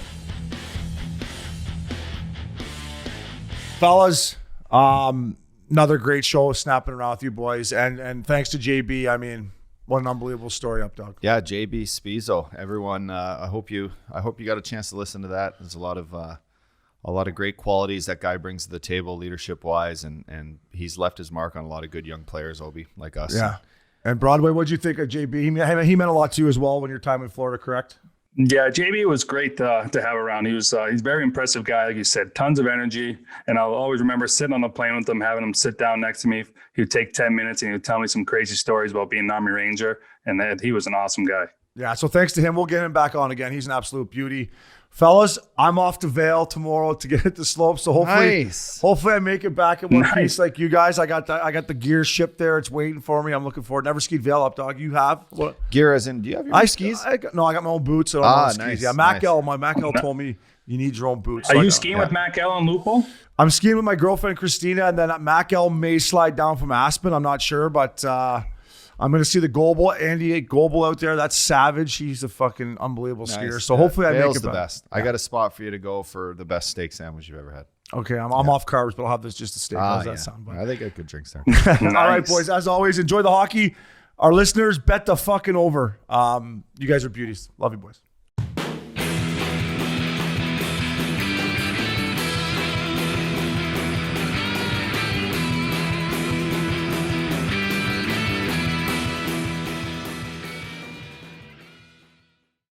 Fellas, another great show snapping around with you boys. And thanks to JB. I mean, what an unbelievable story up, Doug. Yeah, JB Spisso. Everyone, I hope you got a chance to listen to that. There's a lot of great qualities that guy brings to the table, leadership wise, and he's left his mark on a lot of good young players, Obi, like us. Yeah. And Broadway, what'd you think of JB? He meant a lot to you as well when your time in Florida, correct? Yeah, JB was great to have around. He's a very impressive guy, like you said, tons of energy. And I'll always remember sitting on the plane with him, having him sit down next to me. He would take 10 minutes and he would tell me some crazy stories about being an Army Ranger. And he was an awesome guy. Yeah, so thanks to him. We'll get him back on again. He's an absolute beauty. Fellas, I'm off to Vail tomorrow to get the slope. So hopefully I make it back in one piece like you guys. I got the gear shipped there. It's waiting for me. I'm looking forward. Never skied Vail up, dog. You have? What? Gear as in, do you have your skis? I got my own boots. So I don't nice, skis. Yeah, nice. my Mac L told me you need your own boots. Are you skiing with Mac L and Lupo? I'm skiing with my girlfriend Christina, and then Mac L may slide down from Aspen. I'm not sure, but I'm going to see the Goebel, Andy Goebel out there. That's savage. He's a fucking unbelievable skier. So hopefully I make it the back. best. Yeah. I got a spot for you to go for the best steak sandwich you've ever had. Okay, I'm off carbs, but I'll have this just a steak. How's that sound? I think I could drink there. Nice. All right, boys. As always, enjoy the hockey. Our listeners, bet the fucking over. You guys are beauties. Love you, boys.